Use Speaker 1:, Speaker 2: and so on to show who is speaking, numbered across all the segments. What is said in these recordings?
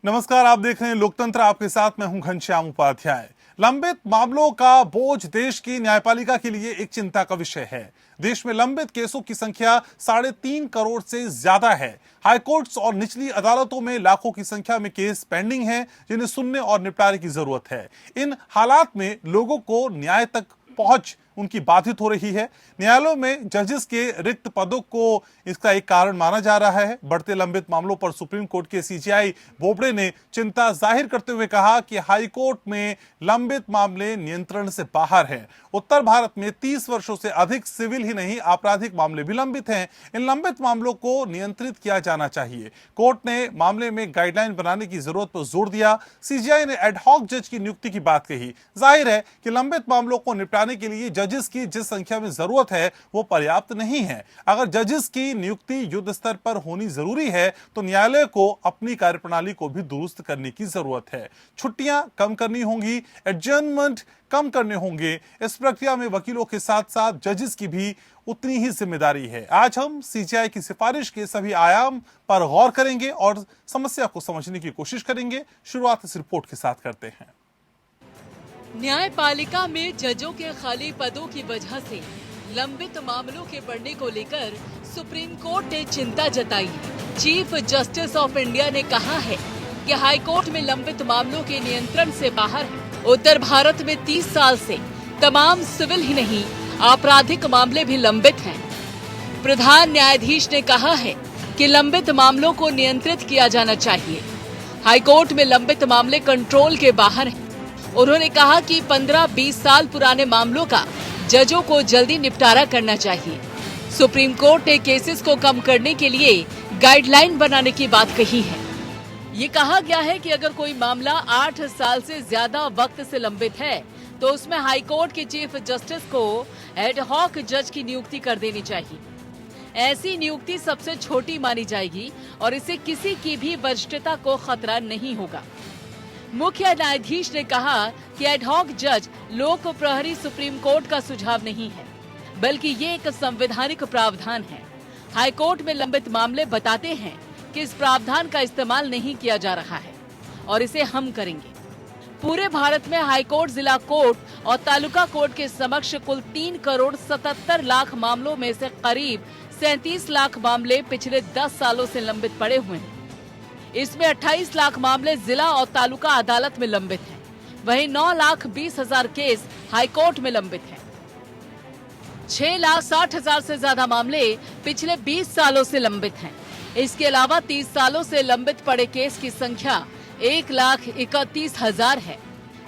Speaker 1: नमस्कार, आप देख रहे हैं लोकतंत्र। आपके साथ मैं हूं घनश्याम उपाध्याय। लंबित मामलों का बोझ देश की न्यायपालिका के लिए एक चिंता का विषय है। देश में लंबित केसों की संख्या 3.5 करोड़ से ज्यादा है। हाईकोर्ट्स और निचली अदालतों में लाखों की संख्या में केस पेंडिंग हैं, जिन्हें सुनने और निपटारे की जरूरत है। इन हालात में लोगों को न्याय तक पहुंच उनकी बाधित हो रही है। न्यायालयों में जजेस के रिक्त पदों को इसका एक कारण माना जा रहा है। बढ़ते लंबित मामलों पर सुप्रीम कोर्ट के सीजेआई बोबड़े ने चिंता जाहिर करते हुए कहा कि हाई कोर्ट में लंबित मामले नियंत्रण से बाहर हैं। उत्तर भारत में 30 वर्षों से अधिक सिविल ही नहीं, आपराधिक मामले भी लंबित हैं। इन लंबित मामलों को नियंत्रित किया जाना चाहिए। कोर्ट ने मामले में गाइडलाइन बनाने की जरूरत पर जोर दिया। सीजेआई ने एडहॉक जज की नियुक्ति की बात कही। जाहिर है कि लंबित मामलों को निपटाने के लिए जजेस की जिस संख्या में जरूरत है वो पर्याप्त नहीं है। अगर जजेस की नियुक्ति युद्ध स्तर पर होनी जरूरी है तो न्यायालय को अपनी कार्यप्रणाली को भी दुरुस्त करने की जरूरत है। छुट्टियां कम करनी होंगी, एडजर्नमेंट कम करने होंगे। इस प्रक्रिया में वकीलों के साथ साथ जजेस की भी उतनी ही जिम्मेदारी है। आज हम सीजेआई की सिफारिश के सभी आयाम पर गौर करेंगे और समस्या को समझने की कोशिश करेंगे। शुरुआत इस रिपोर्ट के साथ करते हैं।
Speaker 2: न्यायपालिका में जजों के खाली पदों की वजह से लंबित मामलों के बढ़ने को लेकर सुप्रीम कोर्ट ने चिंता जताई है। चीफ जस्टिस ऑफ इंडिया ने कहा है कि हाई कोर्ट में लंबित मामलों के नियंत्रण से बाहर है। उत्तर भारत में 30 साल से तमाम सिविल ही नहीं, आपराधिक मामले भी लंबित हैं। प्रधान न्यायाधीश ने कहा है कि लंबित मामलों को नियंत्रित किया जाना चाहिए। हाई कोर्ट में लंबित मामले कंट्रोल के बाहर हैं। उन्होंने कहा कि 15-20 साल पुराने मामलों का जजों को जल्दी निपटारा करना चाहिए। सुप्रीम कोर्ट ने केसेस को कम करने के लिए गाइडलाइन बनाने की बात कही है। ये कहा गया है कि अगर कोई मामला 8 साल से ज्यादा वक्त से लंबित है तो उसमें हाई कोर्ट के चीफ जस्टिस को एडहॉक जज की नियुक्ति कर देनी चाहिए। ऐसी नियुक्ति सबसे छोटी मानी जाएगी और इससे किसी की भी वरिष्ठता को खतरा नहीं होगा। मुख्य न्यायाधीश ने कहा कि एडहॉक जज लोक प्रहरी सुप्रीम कोर्ट का सुझाव नहीं है, बल्कि ये एक संवैधानिक प्रावधान है। हाई कोर्ट में लंबित मामले बताते हैं कि इस प्रावधान का इस्तेमाल नहीं किया जा रहा है और इसे हम करेंगे। पूरे भारत में हाई कोर्ट, जिला कोर्ट और तालुका कोर्ट के समक्ष कुल 3 करोड़ 77 लाख मामलों में से करीब 37 लाख मामले पिछले 10 सालों से लंबित पड़े हुए हैं। इसमें 28 लाख मामले जिला और तालुका अदालत में लंबित हैं। वहीं 9,20,000 केस हाई कोर्ट में लंबित हैं। 6,60,000 से ज्यादा मामले पिछले 20 सालों से लंबित हैं। इसके अलावा 30 सालों से लंबित पड़े केस की संख्या 1,31,000 है।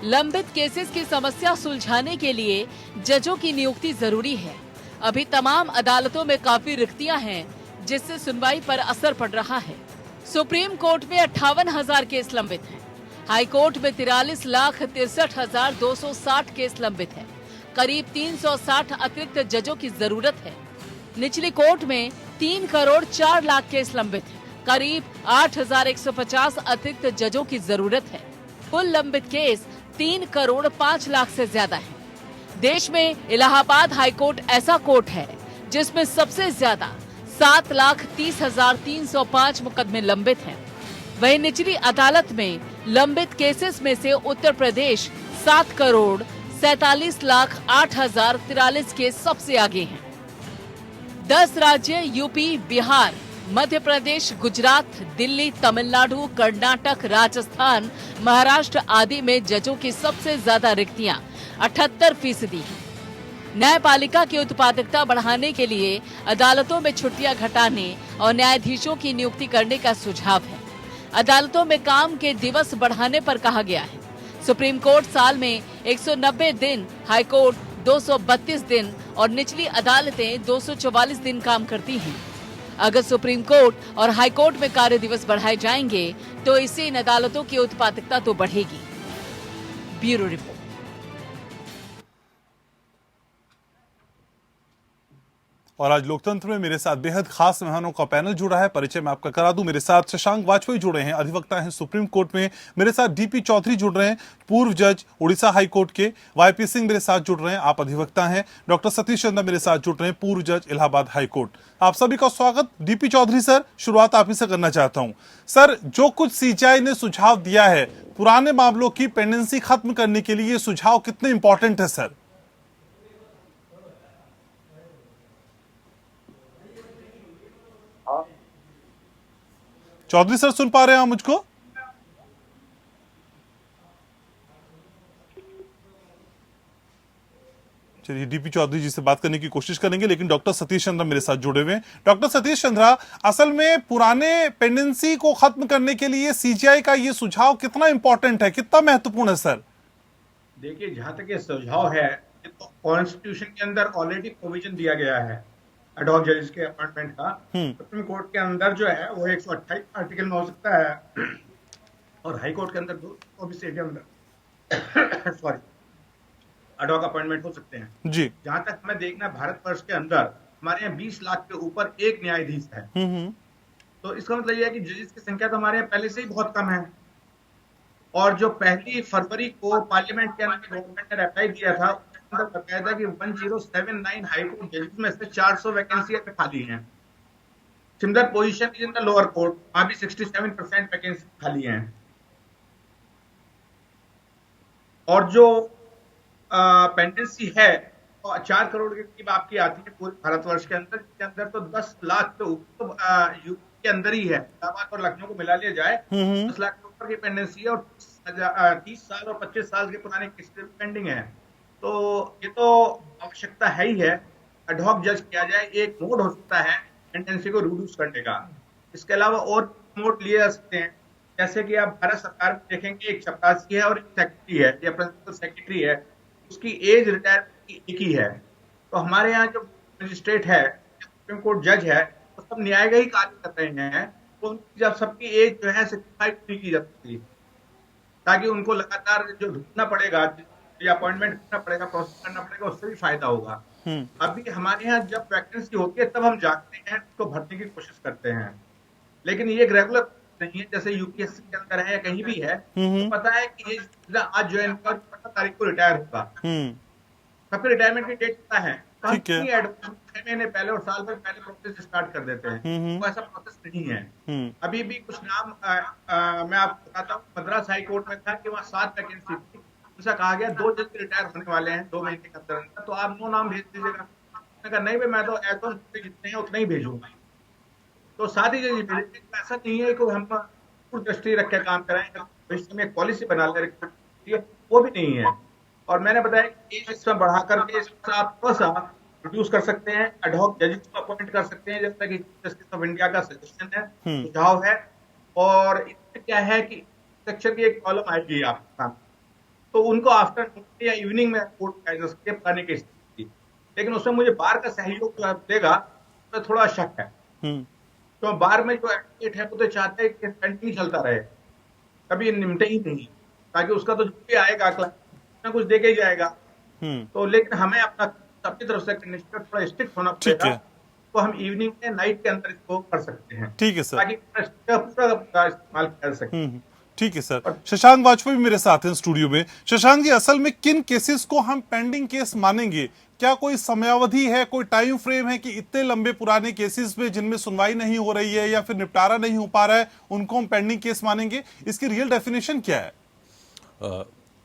Speaker 2: लंबित केसेस की समस्या सुलझाने के लिए जजों की नियुक्ति जरूरी है। अभी तमाम अदालतों में काफी रिक्तियां हैं, जिससे सुनवाई पर असर पड़ रहा है। सुप्रीम कोर्ट में 58,000 केस लंबित हैं। हाई कोर्ट में 43,63,260 केस लंबित हैं। करीब 360 अतिरिक्त जजों की जरूरत है। निचली कोर्ट में 3 करोड़ 4 लाख केस लंबित हैं। करीब 8,150 अतिरिक्त जजों की जरूरत है। कुल लंबित केस 3 करोड़ 5 लाख से ज्यादा है। देश में इलाहाबाद हाई कोर्ट ऐसा कोर्ट है जिसमें सबसे ज्यादा 7,30,305 मुकदमे लंबित हैं। वहीं निचली अदालत में लंबित केसेस में से उत्तर प्रदेश 7 करोड़ 47,08,043 केस सबसे आगे हैं। 10 राज्य यूपी, बिहार, मध्य प्रदेश, गुजरात, दिल्ली, तमिलनाडु, कर्नाटक, राजस्थान, महाराष्ट्र आदि में जजों की सबसे ज्यादा रिक्तियां 78% हैं। न्यायपालिका की उत्पादकता बढ़ाने के लिए अदालतों में छुट्टियां घटाने और न्यायाधीशों की नियुक्ति करने का सुझाव है। अदालतों में काम के दिवस बढ़ाने पर कहा गया है। सुप्रीम कोर्ट साल में 190 दिन, हाई कोर्ट 232 दिन और निचली अदालतें 244 दिन काम करती हैं। अगर सुप्रीम कोर्ट और हाई कोर्ट में कार्य दिवस बढ़ाए जाएंगे तो इससे इन अदालतों की उत्पादकता तो बढ़ेगी। Bureau report.
Speaker 1: और आज लोकतंत्र में मेरे साथ बेहद खास मेहमानों का पैनल जुड़ा है। परिचय मैं आपका करा दूं। मेरे साथ शशांक वाजपेयी जुड़े हैं, अधिवक्ता हैं सुप्रीम कोर्ट में। मेरे साथ डीपी चौधरी जुड़ रहे हैं, पूर्व जज उड़ीसा हाई कोर्ट के। वाईपी सिंह मेरे साथ जुड़ रहे हैं, आप अधिवक्ता हैं। डॉक्टर सतीश चंद्र मेरे साथ जुड़ रहे हैं, पूर्व जज इलाहाबाद हाई कोर्ट। आप सभी का स्वागत। डीपी चौधरी सर, शुरुआत आप ही से करना चाहता हूं। सर, जो कुछ सीजेआई ने सुझाव दिया है पुराने मामलों की पेंडेंसी खत्म करने के लिए, सुझाव कितने इंपॉर्टेंट है सर? चौधरी सर, सुन पा रहे हैं आप मुझको? चलिए, डीपी चौधरी जी से बात करने की कोशिश करेंगे, लेकिन डॉक्टर सतीश चंद्र मेरे साथ जुड़े हुए हैं। डॉक्टर सतीश चंद्र, असल में पुराने पेंडेंसी को खत्म करने के लिए सीजेआई का ये सुझाव कितना इंपॉर्टेंट है, कितना महत्वपूर्ण है सर?
Speaker 3: देखिए, जहां तक ये सुझाव है, ये तो कॉन्स्टिट्यूशन के अंदर ऑलरेडी प्रोविजन दिया गया है एडहॉक जजेस के अपॉइंटमेंट का। सुप्रीम कोर्ट के अंदर जो है वो 128 आर्टिकल में हो सकता है और हाई कोर्ट के अंदर 224 के अंदर सॉरी एडहॉक अपॉइंटमेंट हो सकते हैं
Speaker 1: जी।
Speaker 3: जहां तक हमें देखना, भारतवर्ष के अंदर हमारे यहाँ 20 लाख के ऊपर एक न्यायाधीश है। तो इसका मतलब यह है कि जजेस की संख्या तो हमारे यहाँ पहले से ही बहुत कम है। और जो पहली फरवरी को पार्लियामेंट के अंदर गवर्नमेंट ने रिप्लाई दिया था, उसके अंदर बताया था कि 1079 हाई कोर्ट जजेस में से 400 वैकेंसी खाली हैं। Similar position in the lower court, वहां भी 67% वैकेंसी खाली हैं। और जो पेंडेंसी है तो 4 करोड़ के करीब आपकी आती है पूरे भारतवर्ष के अंदर, जिसके अंदर तो 10 लाख तो यूपी के अंदर ही है। इलाहाबाद और लखनऊ को मिला लिया जाए 10 लाख के ऊपर की पेंडेंसी है और 30 साल और 25 साल के पुराने केस पेंडिंग है। तो ये तो आवश्यकता है ही है, एडहॉक जज किया जाए। एक मोड हो सकता है पेंडेंसी को रिड्यूस करने का। इसके अलावा और मोड लिए जा सकते हैं, जैसे कि आप भारत सरकार में देखेंगे, एक चपरासी है और एक सेक्रेटरी है या प्रिंसिपल सेक्रेटरी है, उसकी एज रिटायरमेंट एक ही है। तो हमारे यहाँ जो मजिस्ट्रेट है, सुप्रीम कोर्ट जज है, वो सब न्याय का ही कार्य कर रहे हैं। तो जब सबकी एज जो है 65 पूरी की जाती है, ताकि उनको लगातार जो ढूंढना पड़ेगा, या अपॉइंटमेंट करना पड़ेगा, प्रोसेस करना पड़ेगा, उससे भी फायदा होगा। अभी हमारे यहाँ जब वैकेंसी होती है तब हम जाते हैं, उसको भरने की कोशिश करते हैं, लेकिन ये रेगुलर नहीं है। जैसे यूपीएससी के अंदर है या कहीं भी है, तो पता है कि ये आज ज्वाइन कर 15 तारीख को रिटायर होगा, सबके रिटायरमेंट की डेट पता है, तो हम 6 महीने पहले और साल भर पहले प्रोसेस स्टार्ट कर देते हैं। तो ऐसा प्रोसेस नहीं है। अभी भी कुछ नाम मैं आपको बताता हूँ। मद्रास हाई कोर्ट में था कि वहाँ 7 वैकेंसी थी, उनसे कहा गया 2 जज रिटायर होने वाले हैं 2 महीने के अंदर, तो आप 9 नाम भेज दीजिएगा। मैंने कहा नहीं भाई, मैं तो ऐसा जितने हैं उतने ही भेजूंगा। तो साथ ही जज भेजेंगे। ऐसा नहीं है कि हम दृष्टि रख के काम कराएंगे, भविष्य में पॉलिसी बना ले, वो भी नहीं है। और मैंने बताया कि इसमें बढ़ा करके आप थोड़ा सा रिड्यूस कर सकते हैं, एडहॉक जजेस को अपॉइंट कर सकते हैं, जैसा कि जस्टिस ऑफ इंडिया का सजेशन है, सुझाव है। और इसमें क्या है कि सेक्शन की एक कॉलम आएगी आपके सामने, तो उनको आफ्टरनून या इवनिंग में कोर्ट जा सकते हैं पढ़ने की स्थिति। लेकिन उसमें मुझे बार का सहयोग जो देगा, उसमें थोड़ा शक है। तो बार में जो एडवोकेट है वो तो चाहते हैं कि कंटिन्यू चलता रहे, कभी निमटे ही नहीं, ताकि उसका तो जो भी आएगा क्लास कुछ दे के ही जाएगा। तो लेकिन हमें अपना अपनी तरफ से थोड़ा स्ट्रिक्ट होना पड़ेगा, तो हम इवनिंग में नाइट के अंदर इसको कर सकते हैं।
Speaker 1: ठीक है सर,
Speaker 3: ताकि पूरा इस्तेमाल कर सकें।
Speaker 1: ठीक है सर। शशांक वाजपेयी मेरे साथ हैं स्टूडियो में। शशांक जी, असल में किन केसेस को हम पेंडिंग केस मानेंगे? क्या कोई समयावधि है, कोई टाइम फ्रेम है कि इतने लंबे पुराने केसेस पे जिनमें सुनवाई नहीं हो रही है या फिर निपटारा नहीं हो पा रहा है, उनको हम पेंडिंग केस मानेंगे? इसकी रियल डेफिनेशन क्या है?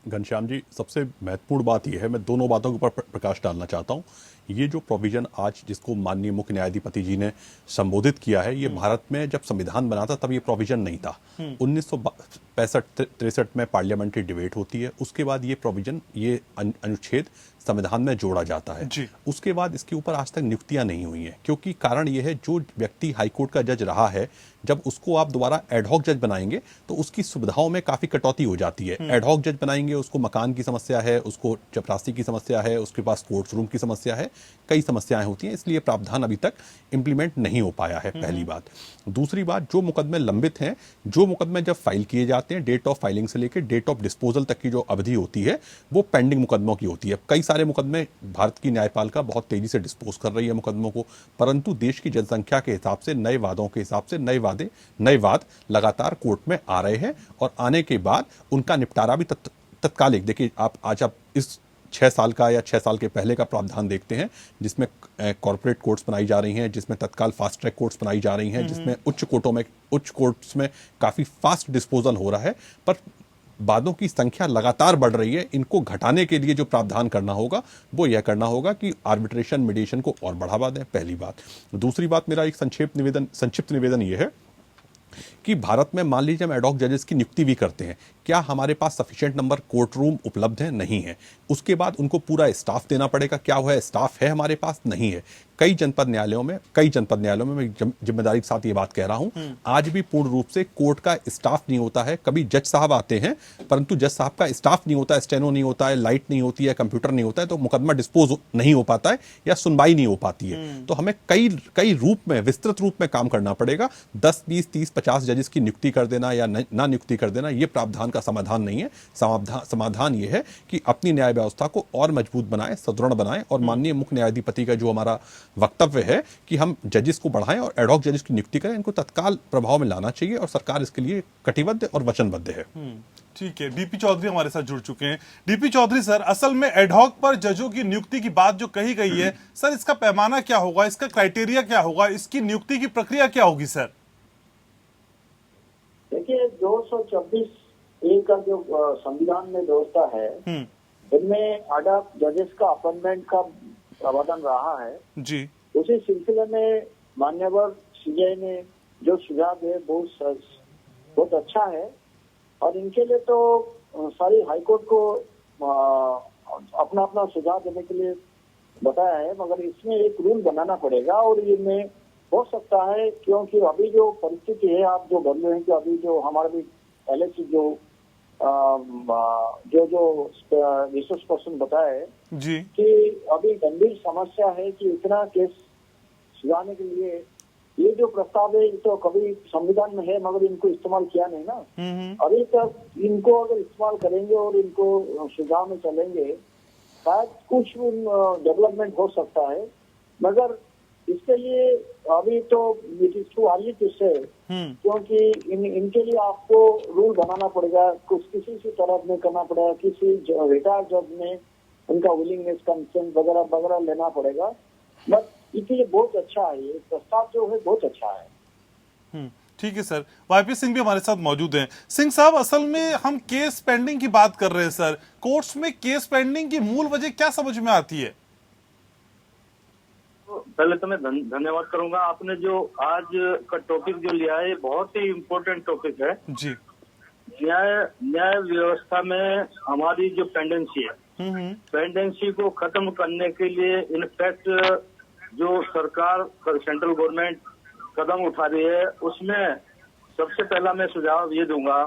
Speaker 4: घनश्याम जी, सबसे महत्वपूर्ण बात यह है, मैं दोनों बातों के ऊपर प्रकाश डालना चाहता हूँ। ये जो प्रोविजन आज जिसको माननीय मुख्य न्यायाधिपति जी ने संबोधित किया है, ये भारत में जब संविधान बना था तब ये प्रोविजन नहीं था। 1965-63 में पार्लियामेंट्री डिबेट होती है, उसके बाद ये प्रोविजन, ये अनुच्छेद संविधान में जोड़ा जाता है। उसके बाद इसके ऊपर आज तक नियुक्तियां नहीं हुई हैं, क्योंकि कारण यह है, जो व्यक्ति हाईकोर्ट का जज रहा है, जब उसको आप दोबारा एडहॉक जज बनाएंगे तो उसकी सुविधाओं में काफी कटौती हो जाती है। एडहॉक जज बनाएंगे, उसको मकान की समस्या है, उसको चपरासी की समस्या है, उसके पास कोर्ट रूम की समस्या है, कई समस्याएं होती हैं, इसलिए प्रावधान अभी तक इंप्लीमेंट नहीं हो पाया है, पहली बात। दूसरी बात, जो मुकदमे लंबित हैं, जो मुकदमे जब फाइल किए जाते हैं, डेट ऑफ फाइलिंग से लेकर डेट ऑफ डिस्पोजल तक की जो अवधि होती है वो पेंडिंग मुकदमों की होती है। कई सारे मुकदमे भारत की न्यायपालिका बहुत तेजी से डिस्पोज कर रही है मुकदमों को, परंतु देश की जनसंख्या के हिसाब से, नए वादों के हिसाब से नए वाद लगातार कोर्ट में आ रहे हैं और आने के बाद उनका निपटारा भी तत्कालिक। देखिए, आप इस 6 साल का या 6 साल के पहले का प्रावधान देखते हैं जिसमें कॉर्पोरेट कोर्ट्स बनाई जा रही हैं, जिसमें तत्काल फास्ट ट्रैक कोर्ट्स बनाई जा रही हैं, जिसमें उच्च कोर्ट्स में काफ़ी फास्ट डिस्पोजल हो रहा है, पर वादों की संख्या लगातार बढ़ रही है। इनको घटाने के लिए जो प्रावधान करना होगा वो यह करना होगा कि आर्बिट्रेशन मीडिएशन को और बढ़ावा दें, पहली बात। दूसरी बात, मेरा एक संक्षिप्त निवेदन ये है कि भारत में मान लीजिए हम एडॉक जजेस की नियुक्ति भी करते हैं, क्या हमारे पास सफिशिएंट नंबर कोर्ट रूम उपलब्ध है? नहीं है। उसके बाद उनको पूरा स्टाफ देना पड़ेगा, क्या वह स्टाफ है हमारे पास? नहीं है। कई जनपद न्यायालयों में मैं जिम्मेदारी के साथ ये बात कह रहा हूं, आज भी पूर्ण रूप से कोर्ट का स्टाफ नहीं होता है। कभी जज साहब आते हैं परंतु जज साहब का स्टाफ नहीं होता है, स्टेनो नहीं होता है, लाइट नहीं होती है, कंप्यूटर नहीं होता है, तो मुकदमा डिस्पोज नहीं हो पाता है या सुनवाई नहीं हो पाती है। तो हमें कई रूप में, विस्तृत रूप में काम करना पड़ेगा। 10, 20, 30, 50 जजेस की नियुक्ति कर देना या ना नियुक्ति कर देना ये प्रावधान का समाधान नहीं है। समाधान ये है कि अपनी न्याय व्यवस्था को और मजबूत बनाएं, सुदृढ़ बनाएं और माननीय मुख्य न्यायाधिपति का जो हमारा वक्तव्य है कि हम जजेस को बढ़ाएं और एडॉक जजेस की नियुक्ति करें, इनको तत्काल प्रभाव में लाना चाहिए और सरकार इसके लिए कटिबद्ध और वचनबद्ध है।
Speaker 1: ठीक है, डीपी चौधरी हमारे साथ जुड़ चुके हैं। डीपी चौधरी सर, असल में एडहॉक पर जजों की नियुक्ति की बात जो कही गई है सर, इसका पैमाना क्या होगा, इसका क्राइटेरिया क्या होगा, इसकी नियुक्ति की प्रक्रिया क्या होगी सर?
Speaker 5: देखिए, 224 का जो संविधान में व्यवस्था है, इनमें एडहॉक जजेस का अपॉइंटमेंट का प्रावधान रहा है जी। उसी सिलसिले में मान्यवर सीजेआई ने जो सुझाव है बहुत अच्छा है और इनके लिए तो सारी हाईकोर्ट को अपना अपना सुझाव देने के लिए बताया है, मगर इसमें एक रूल बनाना पड़ेगा और इनमें हो सकता है, क्योंकि अभी जो परिस्थिति है, आप जो बोल रहे हैं कि अभी जो हमारे भी पहले से जो रिसोर्स पर्सन बताए जी कि अभी गंभीर समस्या है कि इतना केस सुधारने के लिए ये जो प्रस्ताव है तो कभी संविधान में है मगर इनको इस्तेमाल किया नहीं ना। अभी तक इनको अगर इस्तेमाल करेंगे और इनको सुझाव में चलेंगे शायद कुछ डेवलपमेंट हो सकता है, मगर इसके लिए अभी तो it is too early to say, क्योंकि इनके लिए आपको रूल बनाना पड़ेगा, कुछ किसी की तरफ में करना पड़ेगा, किसी रिटायर्ड जज में उनका विलिंगनेस कंसेंट वगैरह वगैरह लेना पड़ेगा। बट इसलिए बहुत अच्छा है, ये प्रस्ताव जो है बहुत अच्छा है।
Speaker 1: ठीक है सर। वाईपी सिंह भी हमारे साथ मौजूद हैं। सिंह साहब, असल में हम केस पेंडिंग की बात कर रहे हैं सर, कोर्ट्स में केस पेंडिंग की मूल वजह क्या समझ में आती है?
Speaker 6: पहले तो मैं धन्यवाद करूंगा, आपने जो आज का टॉपिक जो लिया है बहुत ही इम्पोर्टेंट टॉपिक है जी। न्याय व्यवस्था में हमारी जो पेंडेंसी है, पेंडेंसी को खत्म करने के लिए इनफैक्ट जो सरकार, सेंट्रल गवर्नमेंट कदम उठा रही है, उसमें सबसे पहला मैं सुझाव ये दूंगा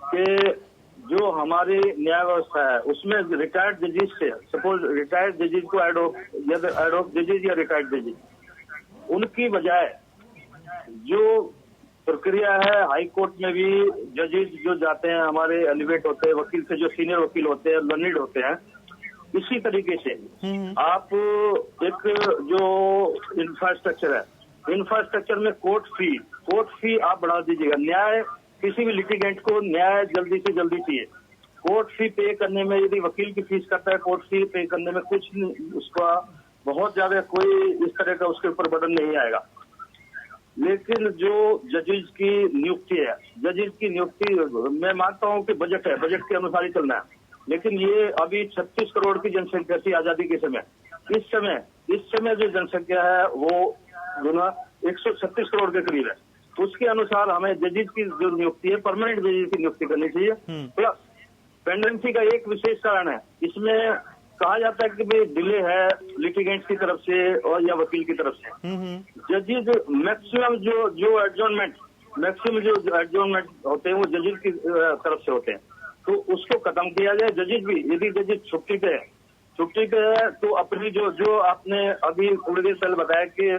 Speaker 6: कि जो हमारी न्याय व्यवस्था है उसमें रिटायर्ड जजेस से, सपोज रिटायर्ड जजेस को एडहॉक जजेस या रिटायर्ड जजेस, उनकी बजाय जो प्रक्रिया है हाई कोर्ट में भी जजेस जो जाते हैं हमारे एलिवेट होते हैं, वकील से जो सीनियर वकील होते हैं, लर्निड होते हैं, इसी तरीके से आप एक जो इंफ्रास्ट्रक्चर है, इंफ्रास्ट्रक्चर में कोर्ट फी आप बढ़ा दीजिएगा। न्याय, किसी भी लिटिगेंट को न्याय जल्दी से जल्दी चाहिए। कोर्ट फी पे करने में, यदि वकील की फीस करता है कोर्ट फी पे करने में कुछ उसका बहुत ज्यादा कोई इस तरह का उसके ऊपर बर्डन नहीं आएगा। लेकिन जो जजेस की नियुक्ति है, जजेस की नियुक्ति मैं मानता हूं कि बजट है, बजट के अनुसार ही चलना है, लेकिन ये अभी 36 करोड़ की जनसंख्या थी आजादी के समय, इस समय जो जनसंख्या है वो 136 करोड़ के करीब है। उसके अनुसार हमें जजेस की जो नियुक्ति है, परमानेंट जजेस की नियुक्ति करनी चाहिए। प्लस पेंडेंसी का एक विशेष कारण है, इसमें कहा जाता है कि भाई डिले है लिटिगेंट्स की तरफ से और या वकील की तरफ से। जजेस मैक्सिमम जो एडजॉर्नमेंट होते हैं वो जजेस की तरफ से होते हैं, तो उसको खत्म किया जाए। जजेस भी, यदि जजेस छुट्टी पे है छुट्टी पे है तो अपनी जो आपने अभी थोड़ी देर पहले बताया कि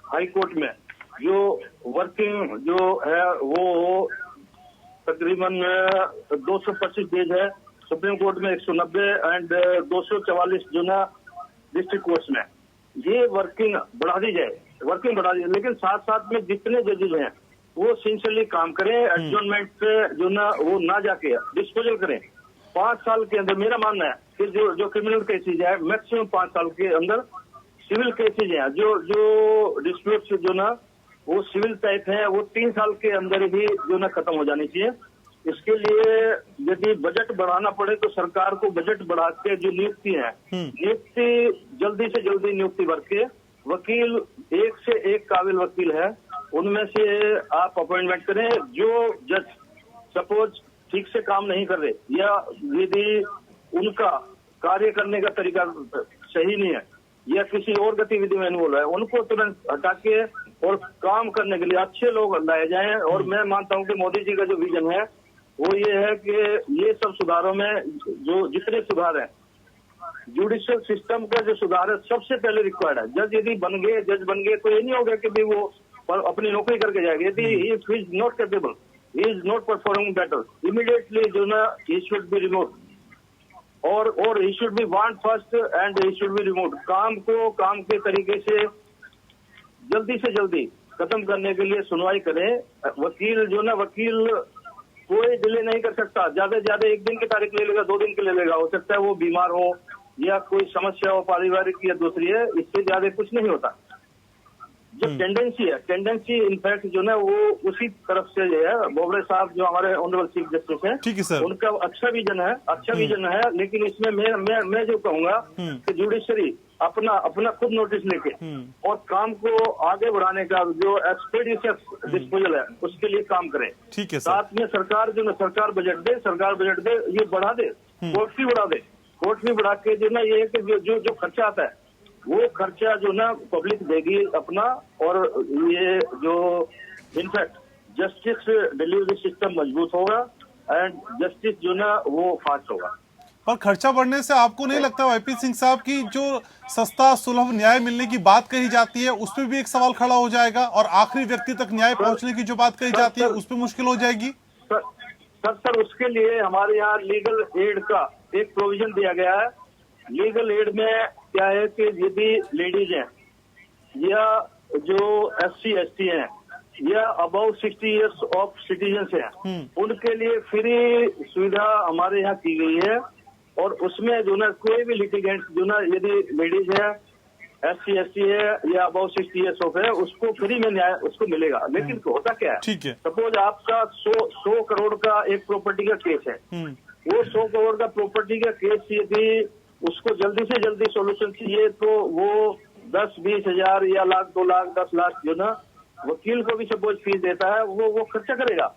Speaker 6: हाई कोर्ट में जो वर्किंग जो है वो तकरीबन 225 डेज है, सुप्रीम कोर्ट में 190 एंड 244 जो ना डिस्ट्रिक्ट कोर्ट्स में, ये वर्किंग बढ़ा दी जाए, लेकिन साथ साथ में जितने जजेज हैं वो सिंसियरली काम करें, एडजॉर्नमेंट पे जो ना वो ना जाके डिस्पोजल करें 5 साल के अंदर। मेरा मानना है कि जो क्रिमिनल केसेज है मैक्सिमम 5 साल के अंदर, सिविल केसेज हैं जो डिस्प्यूट जो ना वो सिविल टाइप है वो 3 साल के अंदर ही जो ना खत्म हो जानी चाहिए। इसके लिए यदि बजट बढ़ाना पड़े तो सरकार को बजट बढ़ा के जो नियुक्ति है, नियुक्ति जल्दी से जल्दी नियुक्ति भर के, वकील एक से एक काबिल वकील है उनमें से आप अपॉइंटमेंट करें। जो जज सपोज ठीक से काम नहीं कर रहे या यदि उनका कार्य करने का तरीका सही नहीं है या किसी और गतिविधि में इन्वॉल्व है, उनको तुरंत हटा के और काम करने के लिए अच्छे लोग लाए जाएं। और मैं मानता हूं कि मोदी जी का जो विजन है वो ये है कि ये सब सुधारों में जो जितने सुधार हैं, जुडिशियल सिस्टम का जो सुधार है सबसे पहले रिक्वायर्ड है। जज यदि जज बन गए तो ये नहीं होगा कि भी वो अपनी नौकरी करके जाएंगे। यदि he is not capable, he is not performing better, immediately जो ना ही शुड बी रिमूव और he should be want first and he should be remove. काम को काम के तरीके से जल्दी खत्म करने के लिए सुनवाई करें। वकील जो ना वकील कोई डिले नहीं कर सकता, ज्यादा से ज्यादा 1 दिन की तारीख ले लेगा, 2 दिन की ले लेगा, हो सकता है वो बीमार हो या कोई समस्या हो पारिवारिक या दूसरी है, इससे ज्यादा कुछ नहीं होता। जो टेंडेंसी इनफैक्ट जो ना वो उसी तरफ से जो है, बोबड़े साहब जो हमारे ऑनरेबल चीफ जस्टिस हैं,
Speaker 1: ठीक है सर,
Speaker 6: उनका अच्छा विजन है। लेकिन इसमें मैं जो कहूंगा कि जुडिशरी अपना खुद नोटिस लेके और काम को आगे बढ़ाने का जो एक्सपेडिशियस डिस्पोजल है उसके लिए काम करें।
Speaker 1: ठीक है सर।
Speaker 6: साथ में सरकार बजट दे, ये बढ़ा दे, कोर्ट भी बढ़ा के जो ना ये है कि जो खर्चा आता है वो खर्चा जो ना पब्लिक देगी अपना, और ये जो इनफैक्ट जस्टिस डिलीवरी सिस्टम मजबूत होगा एंड जस्टिस जो ना वो फास्ट होगा।
Speaker 1: पर खर्चा बढ़ने से आपको नहीं लगता वाईपी सिंह साहब की जो सस्ता सुलभ न्याय मिलने की बात कही जाती है उस पर भी एक सवाल खड़ा हो जाएगा, और आखिरी व्यक्ति तक न्याय पहुंचने की जो बात कही जाती है उस पर मुश्किल हो जाएगी?
Speaker 6: सर उसके लिए हमारे यहाँ लीगल एड का एक प्रोविजन दिया गया है। लीगल एड में क्या है कि यदि लेडीज हैं या जो SC/ST हैं या अबाउ 60 ईयर्स ऑफ सिटीजन्स हैं, उनके लिए फ्री सुविधा हमारे यहाँ की गई है। और उसमें जो ना कोई भी लिटिगेंट जो ना यदि लेडीज है, SC/ST है या अबाउ 60 ईयर्स ऑफ है, उसको फ्री में न्याय उसको मिलेगा। लेकिन होता क्या है,
Speaker 1: ठीक है,
Speaker 6: सपोज आपका 100 करोड़ का एक प्रॉपर्टी का केस है, वो 100 करोड़ का प्रॉपर्टी का केस यदि उसको जल्दी से जल्दी सॉल्यूशन चाहिए तो वो 10-20 हजार या लाख 2 लाख 10 लाख जो ना वकील को भी सपोज फीस देता है, वो खर्चा करेगा।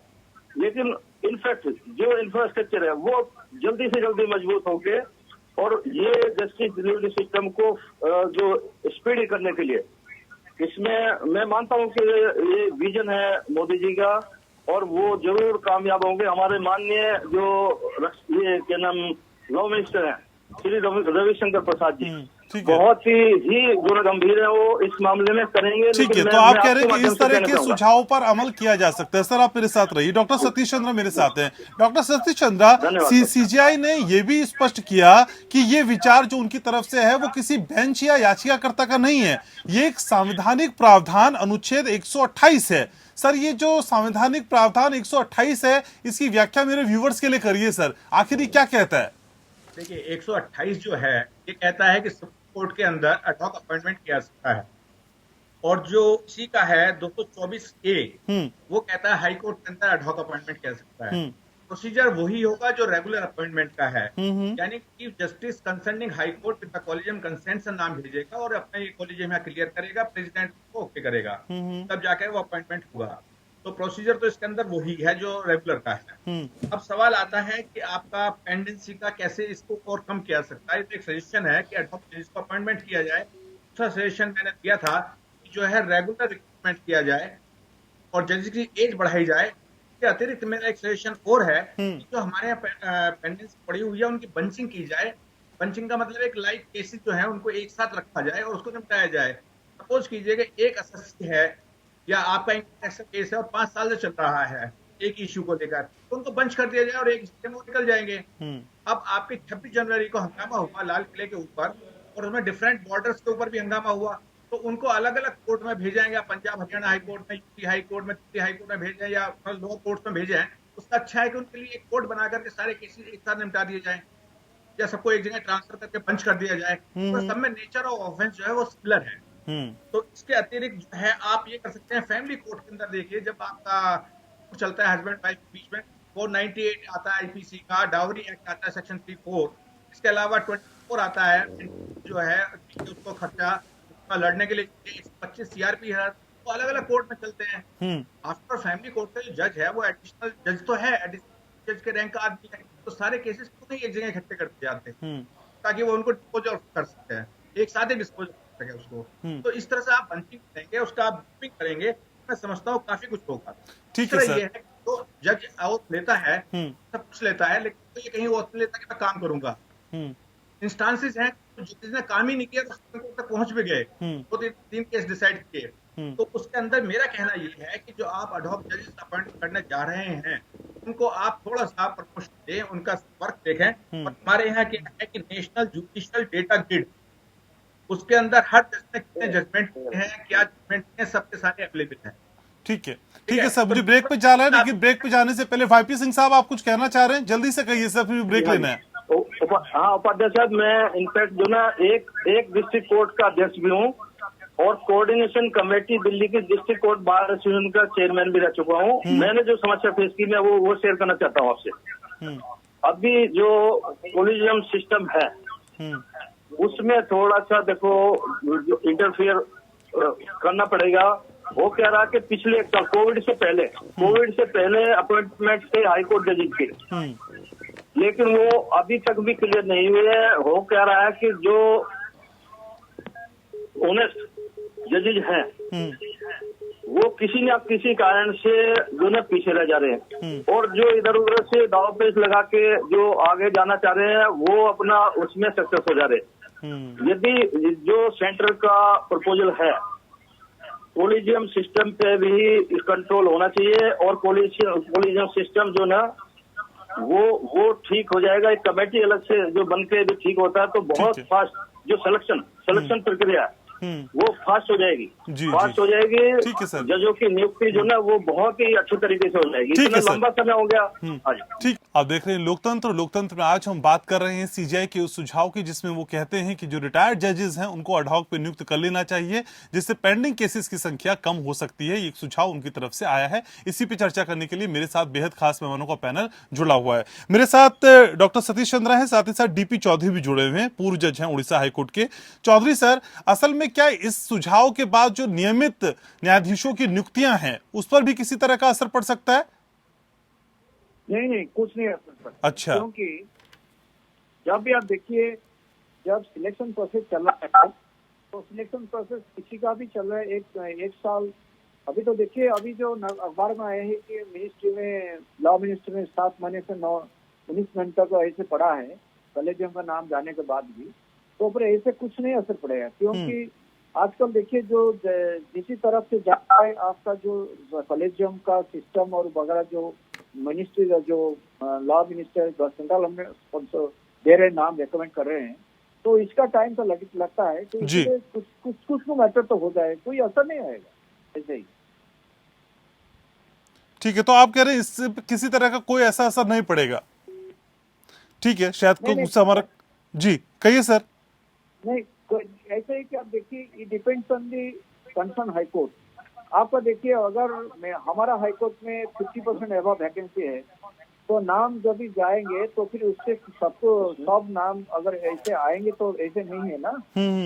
Speaker 6: लेकिन इनफैक्ट जो इंफ्रास्ट्रक्चर है वो जल्दी से जल्दी मजबूत होके और ये जस्टिस डिलीवरी सिस्टम को जो स्पीड करने के लिए, इसमें मैं मानता हूँ कि ये विजन है मोदी जी का और वो जरूर कामयाब होंगे। हमारे माननीय जो ये क्या नाम लॉ मिनिस्टर हैं श्री रविशंकर प्रसाद जी, बहुत ही जो गंभीर है वो इस मामले में करेंगे।
Speaker 1: ठीक है, तो आप कह रहे हैं कि इस तरह के सुझावों पर अमल किया जा सकता है। सर आप मेरे साथ रहिए, डॉक्टर सतीश चंद्र मेरे साथ हैं। डॉक्टर सतीश चंद्र, CCJI ने ये भी स्पष्ट किया कि ये विचार जो उनकी तरफ से है वो किसी बेंच या याचिकाकर्ता का नहीं है, ये एक संवैधानिक प्रावधान अनुच्छेद 128 है। सर ये जो संवैधानिक प्रावधान 128 है इसकी व्याख्या मेरे व्यूवर्स के लिए करिए सर, आखिर ये क्या कहता है?
Speaker 3: देखिए 128 जो है ये कहता है कि सुप्रीम कोर्ट के अंदर एडहॉक अपॉइंटमेंट किया सकता है, और जो इसी का है 224A वो कहता है हाई कोर्ट के अंदर एडहॉक अपॉइंटमेंट किया सकता है। प्रोसीजर वही होगा जो रेगुलर अपॉइंटमेंट का है, यानी chief justice concerning high court with the collegium consent से नाम भेजेगा और अपना ये कॉलेजियम यहाँ क्लियर करेगा, प्रेसिडेंट को ओके करेगा, तब जाकर वो अपॉइंटमेंट होगा। तो प्रोसीजर तो इसके अंदर वही है जो रेगुलर का है। अब सवाल आता है कि आपका पेंडेंसी का कैसे इसको और कम किया सकता है। तो एक सजेशन है कि एडहॉक जज को अपॉइंटमेंट किया जाए। दूसरा सजेशन मैंने दिया था कि जो है रेगुलर रिक्रूटमेंट किया जाए और जज की एज बढ़ाई जाए। इसके अतिरिक्त मेरा एक सजेशन और है कि जो हमारे यहाँ पेंडेंसी पड़ी हुई है उनकी बंचिंग की जाए बंचिंग का मतलब एक लाइव केसेस जो है उनको एक साथ रखा जाए और उसको निपटाया जाए। सपोज कीजिए कि एक एसएससी है या आपका इंटरनेशनल केस है और 5 साल से चल रहा है एक इश्यू को लेकर, तो उनको बंच कर दिया जाए और एक हिस्से में वो निकल जाएंगे। अब आपके 26 जनवरी को हंगामा हुआ लाल किले के ऊपर और उसमें डिफरेंट बॉर्डर्स के ऊपर भी हंगामा हुआ, तो उनको अलग अलग कोर्ट में भेजें या पंजाब हरियाणा हाई कोर्ट में, यूपी हाई कोर्ट में, दिल्ली हाई कोर्ट में भेजें या लोअर कोर्ट में भेजें, उसका अच्छा है कि उनके लिए एक कोर्ट बना करके सारे केसेस एक साथ निपटा दिए जाए या सबको एक जगह ट्रांसफर करके पंच कर दिया जाए। तो सब में नेचर ऑफ ऑफेंस जो है वो सिमिलर है। तो इसके अतिरिक्त जो है आप ये कर सकते हैं फैमिली कोर्ट के अंदर, देखिए जब आपका चलता है हस्बैंड वाइफ के बीच में, 498 आता है आईपीसी का, डावरी एक्ट आता है सेक्शन 34, इसके अलावा 24 आता है जो है उसको खर्चा लड़ने के लिए 25 सीआरपी है, तो अलग अलग कोर्ट में चलते हैं। आफ्टर फैमिली कोर्ट का जो जज है वो एडिशनल जज तो है, एडिशनल जज के रैंक का आदमी है, तो सारे केसेस को नहीं एक जगह इकट्ठे करते जाते हैं ताकि वो उनको डिस्पोज कर सकते हैं, एक साथ ही डिस्पोज कर सके उसको। तो इस तरह से आप बंचिंग करेंगे, उसका आप ग्रुपिंग करेंगे, मैं समझता हूँ काफी कुछ होगा।
Speaker 1: ठीक है सर।
Speaker 3: ये है तो जज आउट लेता है, सब कुछ लेता है, लेकिन तो ये कहीं वो लेता कि मैं काम करूंगा। इंस्टांसेस हैं जिसने काम ही नहीं किया तो सुप्रीम कोर्ट तक पहुंच भी गए, तो 3 केस डिसाइड किए। तो उसके अंदर मेरा कहना ये है कि जो आप एडहॉक जजेस अपॉइंट करने जा रहे हैं उनको आप थोड़ा सा प्रमोशन दें, उनका वर्क देखें। और हमारे यहाँ क्या है कि नेशनल जुडिशियल डेटा ग्रिड, उसके अंदर हर जज ने कितने जजमेंट किए हैं, क्या जजमेंट हैं, सबके सारे अवेलेबल हैं।
Speaker 1: ठीक है सर, मुझे ब्रेक पे जाना है, लेकिन ब्रेक पे जाने से पहले वाईपी सिंह साहब आप कुछ कहना चाह रहे हैं, जल्दी से कहिए सर, फिर ब्रेक लेना है।
Speaker 6: हाँ उपाध्याय साहब, मैं इनफैक्ट जो ना एक डिस्ट्रिक्ट कोर्ट का अध्यक्ष भी हूँ और कोऑर्डिनेशन कमेटी दिल्ली की डिस्ट्रिक्ट कोर्ट बार एसोसिएशन का चेयरमैन भी रह चुका हूँ। मैंने जो समस्या फेस की मैं वो शेयर करना चाहता हूँ आपसे। अभी जो कोलिजियम सिस्टम है उसमें थोड़ा सा देखो इंटरफियर करना पड़ेगा। वो कह रहा कि पिछले एक साल कोविड से पहले अपॉइंटमेंट थे हाईकोर्ट जजेस के, लेकिन वो अभी तक भी क्लियर नहीं हुए। वो कह रहा है कि जो ऑनेस्ट जजेज हैं वो किसी न किसी कारण से जो न पीछे रह जा रहे हैं, और जो इधर उधर से दाव पेच लगा के जो आगे जाना चाह रहे हैं वो अपना उसमें सक्सेस हो जा रहे हैं। यदि जो सेंटर का प्रपोजल है कोलिजियम सिस्टम पे भी कंट्रोल होना चाहिए, और कोलिजियम सिस्टम जो ना वो ठीक हो जाएगा। एक कमेटी अलग से जो बन के जो ठीक होता है तो बहुत फास्ट जो सिलेक्शन प्रक्रिया वो फास्ट हो जाएगी, हो जाएगी।
Speaker 1: ठीक है सर,
Speaker 6: जजों की नियुक्ति जो ना वो बहुत ही अच्छी तरीके से हो जाएगी। इतना लंबा समय हो गया।
Speaker 1: ठीक, आप देख रहे हैं लोकतंत्र में आज हम बात कर रहे हैं सीजेआई के उस सुझाव की, जिसमें वो कहते हैं कि जो रिटायर्ड जजेस हैं उनको एडहॉक पे नियुक्त कर लेना चाहिए, जिससे पेंडिंग केसेस की संख्या कम हो सकती है। एक सुझाव उनकी तरफ से आया है। इसी पे चर्चा करने के लिए मेरे साथ बेहद खास मेहमानों का पैनल जुड़ा हुआ है। मेरे साथ डॉक्टर सतीश चंद्रा है, साथ ही साथ डीपी चौधरी भी जुड़े हुए हैं, पूर्व जज हैं उड़ीसा हाईकोर्ट के। चौधरी सर, असल में क्या इस सुझाव के बाद जो नियमित न्यायाधीशों की नियुक्तियां हैं उस पर भी किसी तरह का असर पड़ सकता है?
Speaker 5: नहीं, कुछ नहीं असर पड़ता।
Speaker 1: अच्छा,
Speaker 5: क्योंकि जब भी आप देखिए, जब सिलेक्शन प्रोसेस चल रहा है तो सिलेक्शन प्रोसेस किसी का भी चल रहा है एक साल। अभी तो देखिए, अभी जो अखबार में आया है कि मिनिस्ट्री में, लॉ मिनिस्ट्री में 7 महीने से 19 महीने तक ऐसे पड़ा है कॉलेजियम का नाम जाने के बाद भी, तो पर ऐसे कुछ नहीं असर पड़ेगा। क्योंकि आजकल देखिए जो जिसी तरफ से जा रहा है आपका जो कॉलेजियम का सिस्टम और वगैरह, जो मिनिस्ट्री जो लॉ मिनिस्टर सेंट्रल हमने दे रहे नाम रेकमेंड कर रहे हैं, तो इसका टाइम तो लगता है कि इसलिए कुछ मैटर तो हो जाए, कोई असर नहीं आएगा ऐसे ही।
Speaker 1: ठीक है, तो आप कह रहे हैं इससे किसी तरह का कोई ऐसा असर नहीं पड़ेगा? ठीक है, शायद कुछ हमारा जी कहिए सर।
Speaker 5: नहीं, ऐसा है कि आप देखिए, it depends on the concern high court. आपका देखिए, अगर हमारा हाई कोर्ट में 50% अबव वैकेंसी है तो नाम जब भी जाएंगे तो फिर उससे सब नाम अगर ऐसे आएंगे तो ऐसे नहीं है ना।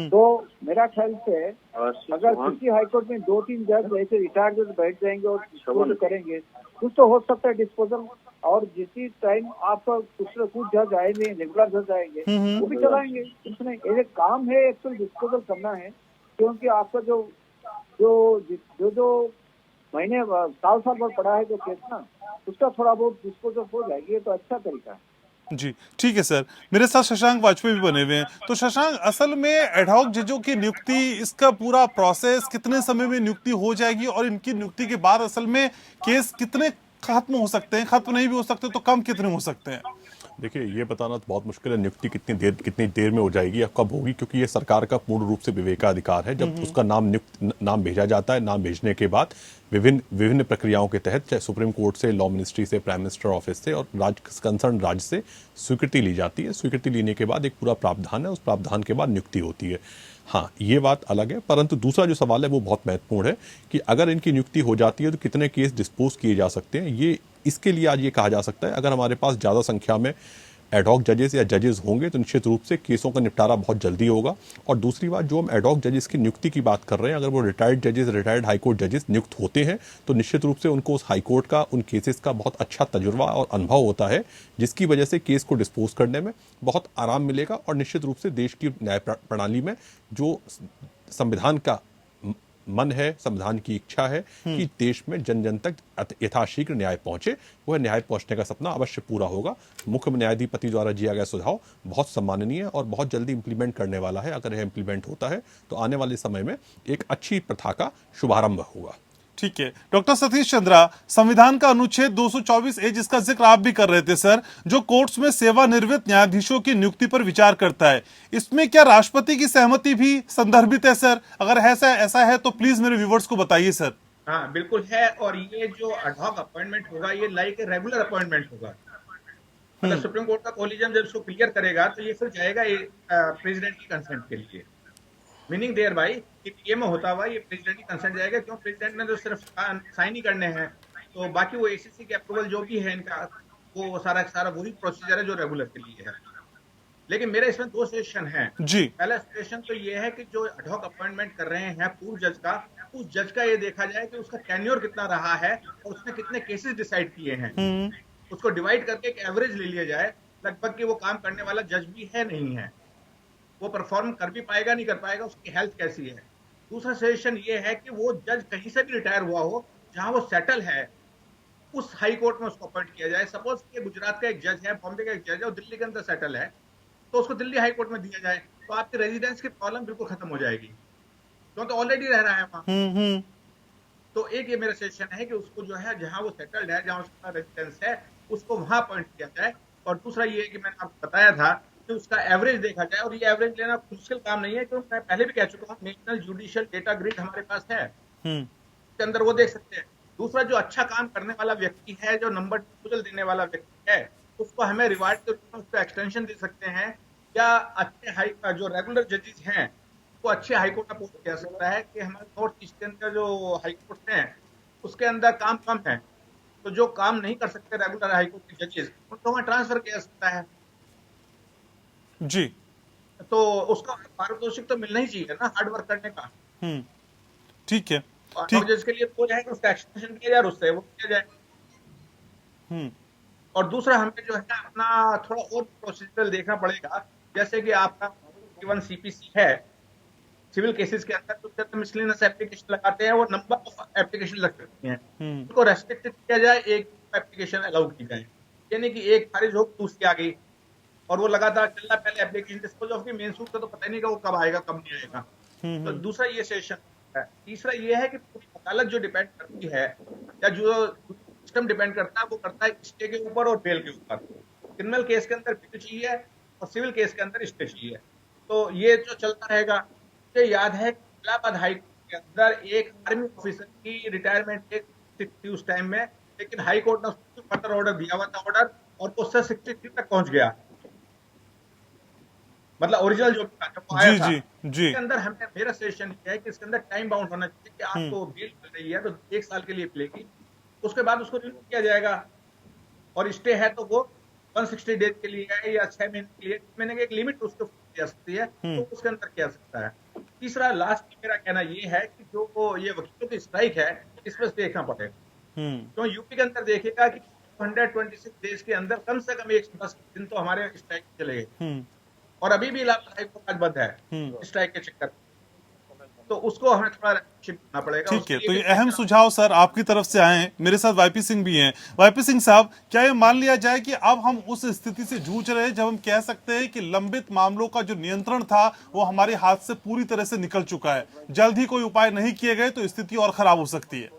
Speaker 5: तो मेरा ख्याल से अगर किसी हाई कोर्ट में 2-3 जज ऐसे रिटायर्ड जज बैठ जाएंगे और डिस्पोजल करेंगे, कुछ तो हो सकता है डिस्पोजल। और जिस टाइम आपका कुछ जज आएंगे, रेगुलर जज आएंगे, वो भी चलाएंगे। इसमें एक काम है एक्चुअल डिस्पोजल करना है, क्योंकि आपका जो महीने साल भर पड़ा है जो केस ना, उसका थोड़ा बहुत डिस्पोजल हो जाएगी, तो अच्छा तरीका है।
Speaker 1: जी ठीक है सर। मेरे साथ शशांक वाजपेयी भी बने हुए हैं। तो शशांक, असल में एडहॉक जजों की नियुक्ति, इसका पूरा प्रोसेस कितने समय में नियुक्ति हो जाएगी, और इनकी नियुक्ति के बाद असल में केस कितने खत्म हो सकते हैं, खत्म नहीं भी हो सकते तो कम कितने हो सकते हैं?
Speaker 4: देखिए, ये बताना तो बहुत मुश्किल है नियुक्ति कितनी देर में हो जाएगी या कब होगी, क्योंकि ये सरकार का पूर्ण रूप से विवेकाधिकार है। जब उसका नाम भेजा जाता है, नाम भेजने के बाद विभिन्न प्रक्रियाओं के तहत, चाहे सुप्रीम कोर्ट से, लॉ मिनिस्ट्री से, प्राइम मिनिस्टर ऑफिस से और कंसर्न राज्य से स्वीकृति ली जाती है। स्वीकृति लेने के बाद एक पूरा प्रावधान है, उस प्रावधान के बाद नियुक्ति होती है। हाँ, ये बात अलग है, परंतु दूसरा जो सवाल है वो बहुत महत्वपूर्ण है कि अगर इनकी नियुक्ति हो जाती है तो कितने केस डिस्पोज किए जा सकते हैं। ये इसके लिए आज ये कहा जा सकता है, अगर हमारे पास ज़्यादा संख्या में एडहॉक जजेस या जजेस होंगे तो निश्चित रूप से केसों का निपटारा बहुत जल्दी होगा। और दूसरी बात, जो हम एडहॉक जजेस की नियुक्ति की बात कर रहे हैं, अगर वो रिटायर्ड जजेस, रिटायर्ड हाईकोर्ट जजेस नियुक्त होते हैं तो निश्चित रूप से उनको उस हाईकोर्ट का, उन केसेस का बहुत अच्छा तजुर्बा और अनुभव होता है, जिसकी वजह से केस को डिस्पोज करने में बहुत आराम मिलेगा। और निश्चित रूप से देश की न्याय प्रणाली में जो संविधान का मन है, संविधान की इच्छा है कि देश में जन जन तक यथाशीघ्र न्याय पहुंचे, वह न्याय पहुंचने का सपना अवश्य पूरा होगा। मुख्य न्यायाधिपति द्वारा दिया गया सुझाव बहुत सम्माननीय और बहुत जल्दी इंप्लीमेंट करने वाला है। अगर यह इंप्लीमेंट होता है तो आने वाले समय में एक अच्छी प्रथा का शुभारंभ होगा।
Speaker 1: ठीक है। डॉक्टर सतीश चंद्रा, संविधान का अनुच्छेद 224A, जिसका जिक्र आप भी कर रहे थे सर, जो कोर्ट्स में सेवानिवृत्त न्यायाधीशों की नियुक्ति पर विचार करता है, इसमें क्या राष्ट्रपति की सहमति भी संदर्भित है सर? अगर ऐसा है तो प्लीज मेरे व्यूवर्स को बताइए सर।
Speaker 3: हाँ, बिल्कुल है। और ये जो एडहॉक अपॉइंटमेंट होगा, ये लाइक ए रेगुलर अपॉइंटमेंट होगा। मतलब सुप्रीम कोर्ट का कोलिजन जब इसको क्लियर करेगा तो ये फिर जाएगा प्रेसिडेंट की कंसेंट के लिए। मीनिंग देयर बाई कि ये में होता हुआ ये प्रेसिडेंट की कंसेंट जाएगा, क्यों? प्रेसिडेंट ने तो सिर्फ साइन ही करने हैं, तो बाकी वो एसीसी के अप्रूवल जो भी है इनका, वो सारा वही प्रोसीजर है जो रेगुलर के लिए है। लेकिन मेरा इसमें दो सजेशन है
Speaker 1: जी।
Speaker 3: पहला सजेशन तो ये है कि जो एडहॉक अपॉइंटमेंट कर रहे हैं पूर्व जज का, उस जज का ये देखा जाए कि उसका टेन्योर कितना रहा है और उसने कितने केसेस डिसाइड किए हैं। उसको डिवाइड करके एक एवरेज ले लिया जाए, लगभग कि वो काम करने वाला जज भी है नहीं है, वो परफॉर्म कर भी पाएगा नहीं कर पाएगा, उसकी हेल्थ कैसी है। दूसरा सजेशन ये है कि वो जज कहीं से भी रिटायर हुआ हो, जहां वो सेटल है, उस हाई कोर्ट में उसको अपॉइंट किया जाए। सपोज कि गुजरात का एक जज है, बॉम्बे का एक जज है और दिल्ली के अंदर सेटल है, तो उसको दिल्ली हाई कोर्ट में दिया जाए, तो आपकी रेजिडेंस की प्रॉब्लम बिल्कुल खत्म हो जाएगी, क्योंकि तो ऑलरेडी रह रहा है वहां। तो एक ये मेरा सजेशन है कि उसको जो है, जहां वो सेटल्ड है, जहां उसका रेजिडेंस है, उसको वहां अपॉइंट किया जाए। और दूसरा ये है कि मैंने आपको बताया था कि उसका एवरेज देखा जाए, और ये एवरेज लेना मुश्किल काम नहीं है, क्योंकि मैं पहले भी कह चुका हूँ, नेशनल जुडिशियल डेटा ग्रिड हमारे पास है, उसके अंदर वो देख सकते हैं। दूसरा, जो अच्छा काम करने वाला व्यक्ति है, जो नंबर प्रपोजल देने वाला व्यक्ति है, उसको हमें रिवार्ड के रूप में उसको एक्सटेंशन दे सकते हैं, या अच्छे जो रेगुलर जजेस हैं वो अच्छे हाईकोर्ट में पोस्ट किया सकता है कि हमारे नॉर्थ ईस्ट के अंदर जो हाईकोर्ट हैं उसके अंदर काम कम है, तो जो काम नहीं कर सकते रेगुलर हाईकोर्ट के जजेस, उनको वहां ट्रांसफर किया सकता है
Speaker 1: जी।
Speaker 3: तो उसका पारितोषिक तो मिलना ही चाहिए ना, हार्ड वर्क करने का।
Speaker 1: ठीक है।
Speaker 3: ठीक, जज के लिए वो है कि उसका एक्सटेंशन किया जाए, उससे वो किया जाए। और दूसरा, हमें जो है अपना थोड़ा और प्रोसीजरल देखना पड़ेगा, जैसे कि आपका इवन सीपीसी है, सिविल केसेस के अंदर तो मिसलेनियस एप्लीकेशन लगाते हैं, वो नंबर ऑफ एप्लीकेशन लग सकती हैं, उनको रेस्ट्रिक्टेड किया जाए, एक एप्लीकेशन अलाउ की जाए, यानी कि एक खारिज हो दूसरी आ गई, और वो लगातार चल रहा, पहले एप्लीकेशन डिस्पोज ऑफ की, मेन सूट का तो पता नहीं का वो कब आएगा कब नहीं आएगा। तो दूसरा ये सेशन है। तीसरा ये है कि पूरी अदालत जो डिपेंड करती है, या जो सिस्टम डिपेंड करता है, वो करता है स्टे के ऊपर और बेल के ऊपर। क्रिमिनल केस के अंदर बेल चाहिए और सिविल केस के अंदर स्टे चाहिए, तो ये जो चलता रहेगा। मुझे याद है इलाहाबाद हाई कोर्ट के अंदर एक आर्मी ऑफिसर की रिटायरमेंट थी उस टाइम में, लेकिन हाई कोर्ट ने उसको फर्दर ऑर्डर दिया हुआ था ऑर्डर, और वो 63 तक पहुंच गया, मतलब ओरिजिनल जो आया था। इसके अंदर हमें, मेरा सजेशन है कि इसके अंदर टाइम बाउंड होना चाहिए कि आपको बेल मिल रही है तो 1 साल के लिए मिलेगी, उसके बाद उसको रिन्यू किया जाएगा, और स्टे है तो वो 160 डेज के लिए है या 6 महीने के लिए, महीने की एक लिमिट उसको किया सकती है, तो उसके अंदर किया सकता है। तीसरा लास्ट मेरा कहना ये है कि जो ये वकीलों की स्ट्राइक है, इसमें देखना पड़ेगा। तो यूपी के अंदर देखिएगा कि 126 डेज के अंदर कम से कम 110 दिन तो हमारे स्ट्राइक चले गए, और अभी भी इलाहाबाद हाईकोर्ट आज बंद है स्ट्राइक के चक्कर। तो उसको हमें थोड़ा करना पड़ेगा।
Speaker 1: ठीक है, तो ये अहम सुझाव सर आपकी तरफ से आए हैं। मेरे साथ वाईपी सिंह भी हैं। वाईपी सिंह साहब, क्या ये मान लिया जाए कि अब हम उस स्थिति से जूझ रहे हैं जब हम कह सकते हैं कि लंबित मामलों का जो नियंत्रण था वो हमारे हाथ से पूरी तरह से निकल चुका है, जल्द ही कोई उपाय नहीं किए गए तो स्थिति और खराब हो सकती है?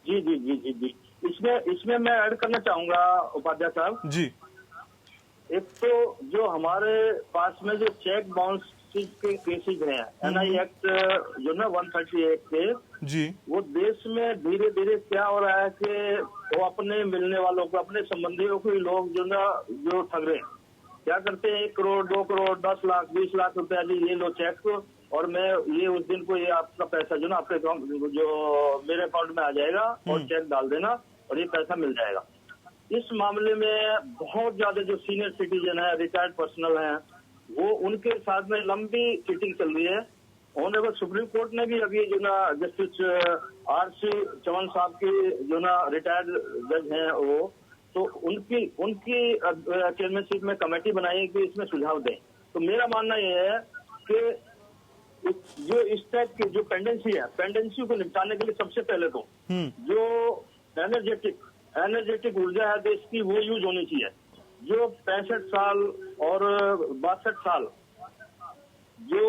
Speaker 6: जी जी जी जी जी, इसमें मैं ऐड करना चाहूंगा उपाध्याय साहब
Speaker 1: जी।
Speaker 6: एक तो जो हमारे पास में जो चेक बाउंस के केसेज हैं, एनआई एक्ट जो ना 138 के,
Speaker 1: जी।
Speaker 6: वो देश में धीरे धीरे क्या हो रहा है कि वो अपने मिलने वालों को, अपने संबंधियों को ही लोग जो ना जो ठग रहे हैं, क्या करते हैं 1 करोड़ 2 करोड़ 10 लाख 20 लाख रुपया जी ये लो चेक, और मैं ये उस दिन को ये आपका पैसा जो ना आपके अकाउंट जो मेरे अकाउंट में आ जाएगा और चेक डाल देना और ये पैसा मिल जाएगा। इस मामले में बहुत ज्यादा जो सीनियर सिटीजन है, रिटायर्ड पर्सनल हैं, वो उनके साथ में लंबी चीटिंग चल रही है। ऑनरेबल सुप्रीम कोर्ट ने भी अभी जो ना जस्टिस आर.सी. चमन साहब की जो ना रिटायर्ड जज हैं वो, तो उनकी चेयरमैनशिप में कमेटी बनाई है कि इसमें सुझाव दें। तो मेरा मानना यह है कि जो इस टाइप की जो पेंडेंसी है, पेंडेंसी को निपटाने के लिए सबसे पहले तो जो एनर्जेटिक ऊर्जा है देश की वो यूज होनी चाहिए। जो 65 साल और 62 साल जो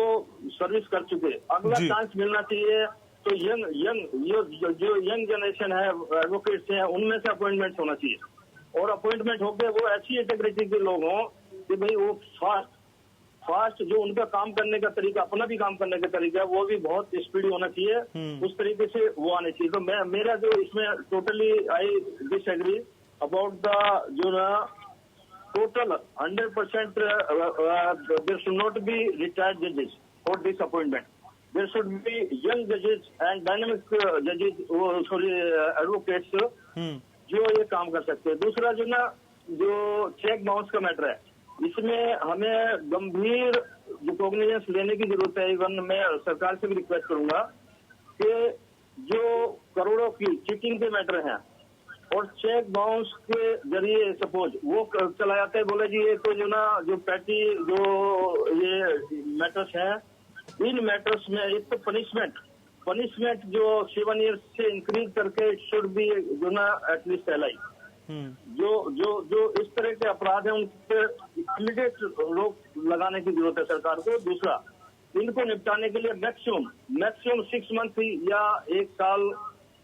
Speaker 6: सर्विस कर चुके, अगला चांस मिलना चाहिए। तो जो यंग जनरेशन है, एडवोकेट्स हैं, उनमें से अपॉइंटमेंट होना चाहिए और अपॉइंटमेंट होकर वो ऐसी इंटेग्रिटी के लोग हों कि भाई वो फास्ट जो उनका काम करने का तरीका, अपना भी काम करने का तरीका, वो भी बहुत स्पीडी होना चाहिए। उस तरीके से वो आने चाहिए। तो मेरा जो इसमें totally I disagree about the जो ना total 100% there should not be retired judges for this appointment. There should be young judges and dynamic judges, advocates जो ये काम कर सकते हैं। दूसरा जो ना जो चेक बाउंस का मैटर है, इसमें हमें गंभीर कॉग्निजेंस लेने की जरूरत है। इवन मैं सरकार से भी रिक्वेस्ट करूंगा कि जो करोड़ों की चीटिंग के मैटर हैं और चेक बाउंस के जरिए सपोज वो चला जाता है, बोले जी ये तो जो ना जो पैटी जो ये मैटर्स हैं, इन मैटर्स में एक तो पनिशमेंट जो 7 ईयर्स से इंक्रीज करके शुड बी जो ना एटलीस्ट एलाई जो इस तरह के अपराध हैं उन पर इमीडिएट रोक लगाने की जरूरत है सरकार को। दूसरा, इनको निपटाने के लिए मैक्सिमम 6 मंथ या 1 साल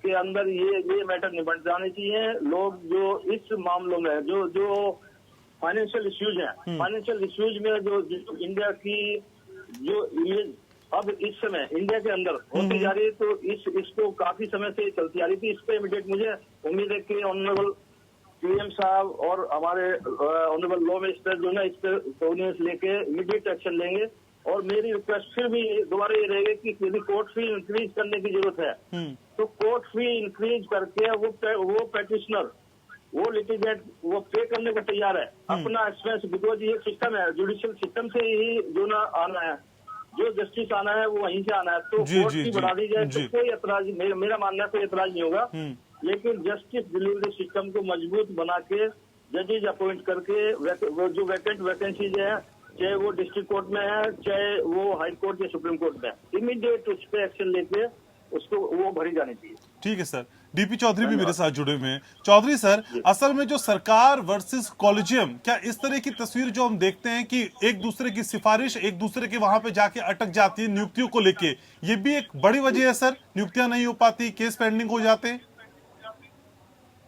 Speaker 6: के अंदर ये मैटर निपट जाने चाहिए। लोग जो इस मामलों में जो फाइनेंशियल इश्यूज हैं, फाइनेंशियल इश्यूज में जो इंडिया की जो इमेज अब इस समय इंडिया के अंदर होती जा रही है, तो इसको काफी समय से चलती आ रही थी। इस पे इमीडिएट मुझे उम्मीद है कि ऑनरेबल पीएम साहब और हमारे ऑनरेबल लॉ मिनिस्टर जो ना इस पे कोऑर्डिनेशन लेके इमीडिएट एक्शन लेंगे। और मेरी रिक्वेस्ट फिर भी दोबारा ये रहेगी कि यदि कोर्ट फी इंक्रीज करने की जरूरत है तो कोर्ट फी इंक्रीज करके वो पेटिशनर, वो लिटिगेंट वो पे करने को तैयार है अपना एक्सपेंस, बिकॉज ये सिस्टम है, जुडिशियल सिस्टम से ही जो ना आना है, जो जस्टिस आना है वो वहीं से आना है। तो कोर्ट फी बढ़ा दी जाए तो कोई एतराज, मेरा मानना है कोई एतराज नहीं होगा। लेकिन जस्टिस डिलीवरी सिस्टम को मजबूत बना के जजेज अपॉइंट करके वो जो वैकेंसीज है, चाहे वो डिस्ट्रिक्ट कोर्ट में है, चाहे वो हाई कोर्ट या सुप्रीम कोर्ट में, इमीडिएट उस पर एक्शन लेके उसको वो भरी जानी चाहिए।
Speaker 1: ठीक है सर। डीपी चौधरी भी मेरे साथ जुड़े हुए हैं। चौधरी सर, असल में जो सरकार वर्सेस कॉलेजियम, क्या इस तरह की तस्वीर जो हम देखते हैं कि एक दूसरे की सिफारिश एक दूसरे के वहां पे जाके अटक जाती है नियुक्तियों को लेके, ये भी एक बड़ी वजह है सर? नियुक्तियां नहीं हो पाती, केस पेंडिंग हो जाते हैं।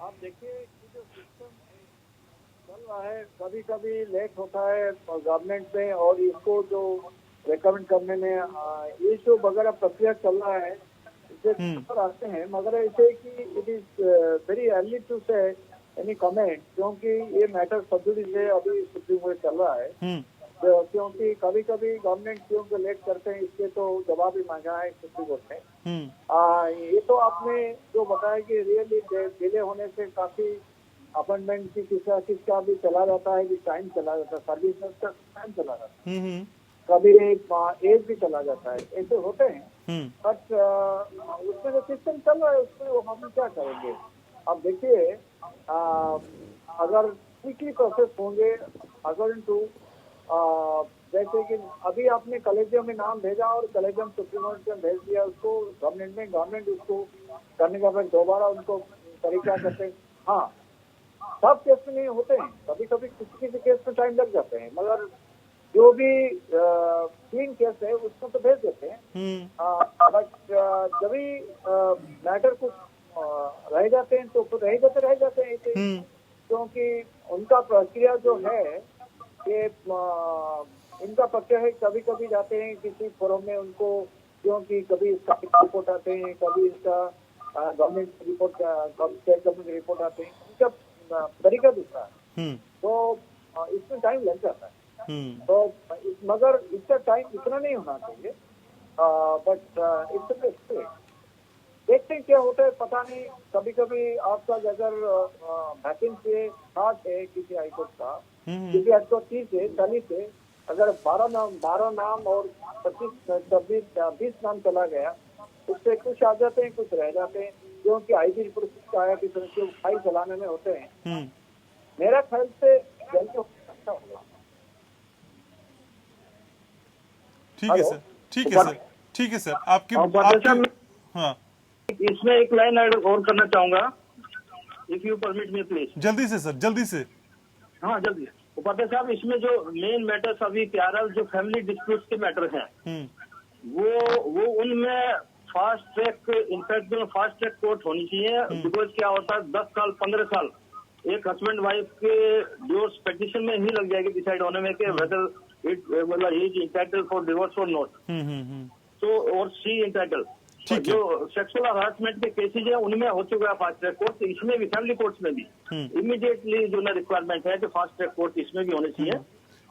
Speaker 5: आप देखिए जो सिस्टम चल रहा है, कभी कभी लेट होता है गवर्नमेंट में, और इसको जो रिकमेंड करने में ये जो वगैरह प्रक्रिया चल रहा है इससे आते हैं, मगर ऐसे कि it is very early to say any comment, क्योंकि ये मैटर सब्जुडिस है, अभी सुप्रीम कोर्ट चल रहा है। तो क्योंकि कभी कभी गवर्नमेंट क्यों लेट करते हैं, इसके तो जवाब भी मांगा है सुप्रीम कोर्ट ने। ये तो आपने जो बताया कि रियली डिले होने से काफी अपॉइंटमेंट की किसका भी चला जाता है, कि टाइम चला जाता है, सर्विस का टाइम चला जाता है, कभी एज भी चला जाता है, ऐसे होते हैं। बट उसमें जो सिस्टम चल रहा है उसमें हम क्या करेंगे। अब देखिए अगर क्विकली प्रोसेस होंगे अकॉर्डिंग टू जैसे कि अभी आपने कलेजियम में नाम भेजा और कलेजियम सुप्रीम कोर्ट में भेज दिया उसको गवर्नमेंट उसको करने का बाद दोबारा उनको तरीका करते हैं। हाँ, सब केस में नहीं होते हैं, कभी कभी किसी किसी केस में टाइम लग जाते हैं, मगर जो भी क्लीन केस है उसको तो भेज देते हैं। बट जब भी मैटर कुछ रह जाते हैं तो रह जाते हैं ऐसे, क्योंकि उनका प्रक्रिया जो है ये इनका प्रक्रिया है। कभी कभी जाते हैं किसी फोरम में उनको, क्योंकि कभी इसका रिपोर्ट आते हैं, कभी इसका government report, state government report आते हैं, इनका तरीका दूसरा है, तो इसमें टाइम लग जाता है। तो मगर इसका टाइम इतना नहीं होना चाहिए, बट इट्स देखते हैं क्या होता है, पता नहीं। कभी कभी आपका अगर वैकेंसी 60 है किसी हाईकोर्ट का, किसी हाईकोर्ट 30 है 40 है, अगर 12 नाम और 25-20 नाम चला गया, उससे कुछ आ जाते हैं कुछ रह जाते हैं, क्योंकि आईटी रिपोर्ट आया कि फाइल चलाने में होते हैं। मेरा ख्याल से जल्दी अच्छा होगा।
Speaker 1: ठीक है सर, ठीक है सर, ठीक है सर। आपकी हाँ,
Speaker 6: इसमें एक लाइन ऐड और करना चाहूंगा, if you permit me please.
Speaker 1: जल्दी से सर, जल्दी से।
Speaker 6: हाँ जल्दी। उपाध्याय साहब, इसमें जो मेन मैटर्स अभी प्यारल जो फैमिली डिस्प्यूट के मैटर हैं, वो उनमें फास्ट ट्रैक, इनफैक्ट जो फास्ट ट्रैक कोर्ट होनी चाहिए। बिकॉज क्या होता है 10 साल 15 साल एक हस्बैंड वाइफ के डिवोर्स पिटीशन में ही लग जाएगी डिसाइड होने में कि वेदर इट मतलब he is entitled for divorce और नॉट, तो और शी इंटाइटल्ड। जो सेक्सुअल हरासमेंट के केसेज है उनमें हो चुका है फास्ट ट्रैक कोर्ट, तो इसमें भी फैमिली कोर्ट्स में भी इमीडिएटली जो ना रिक्वायरमेंट है कि फास्ट ट्रैक कोर्ट इसमें भी होने चाहिए।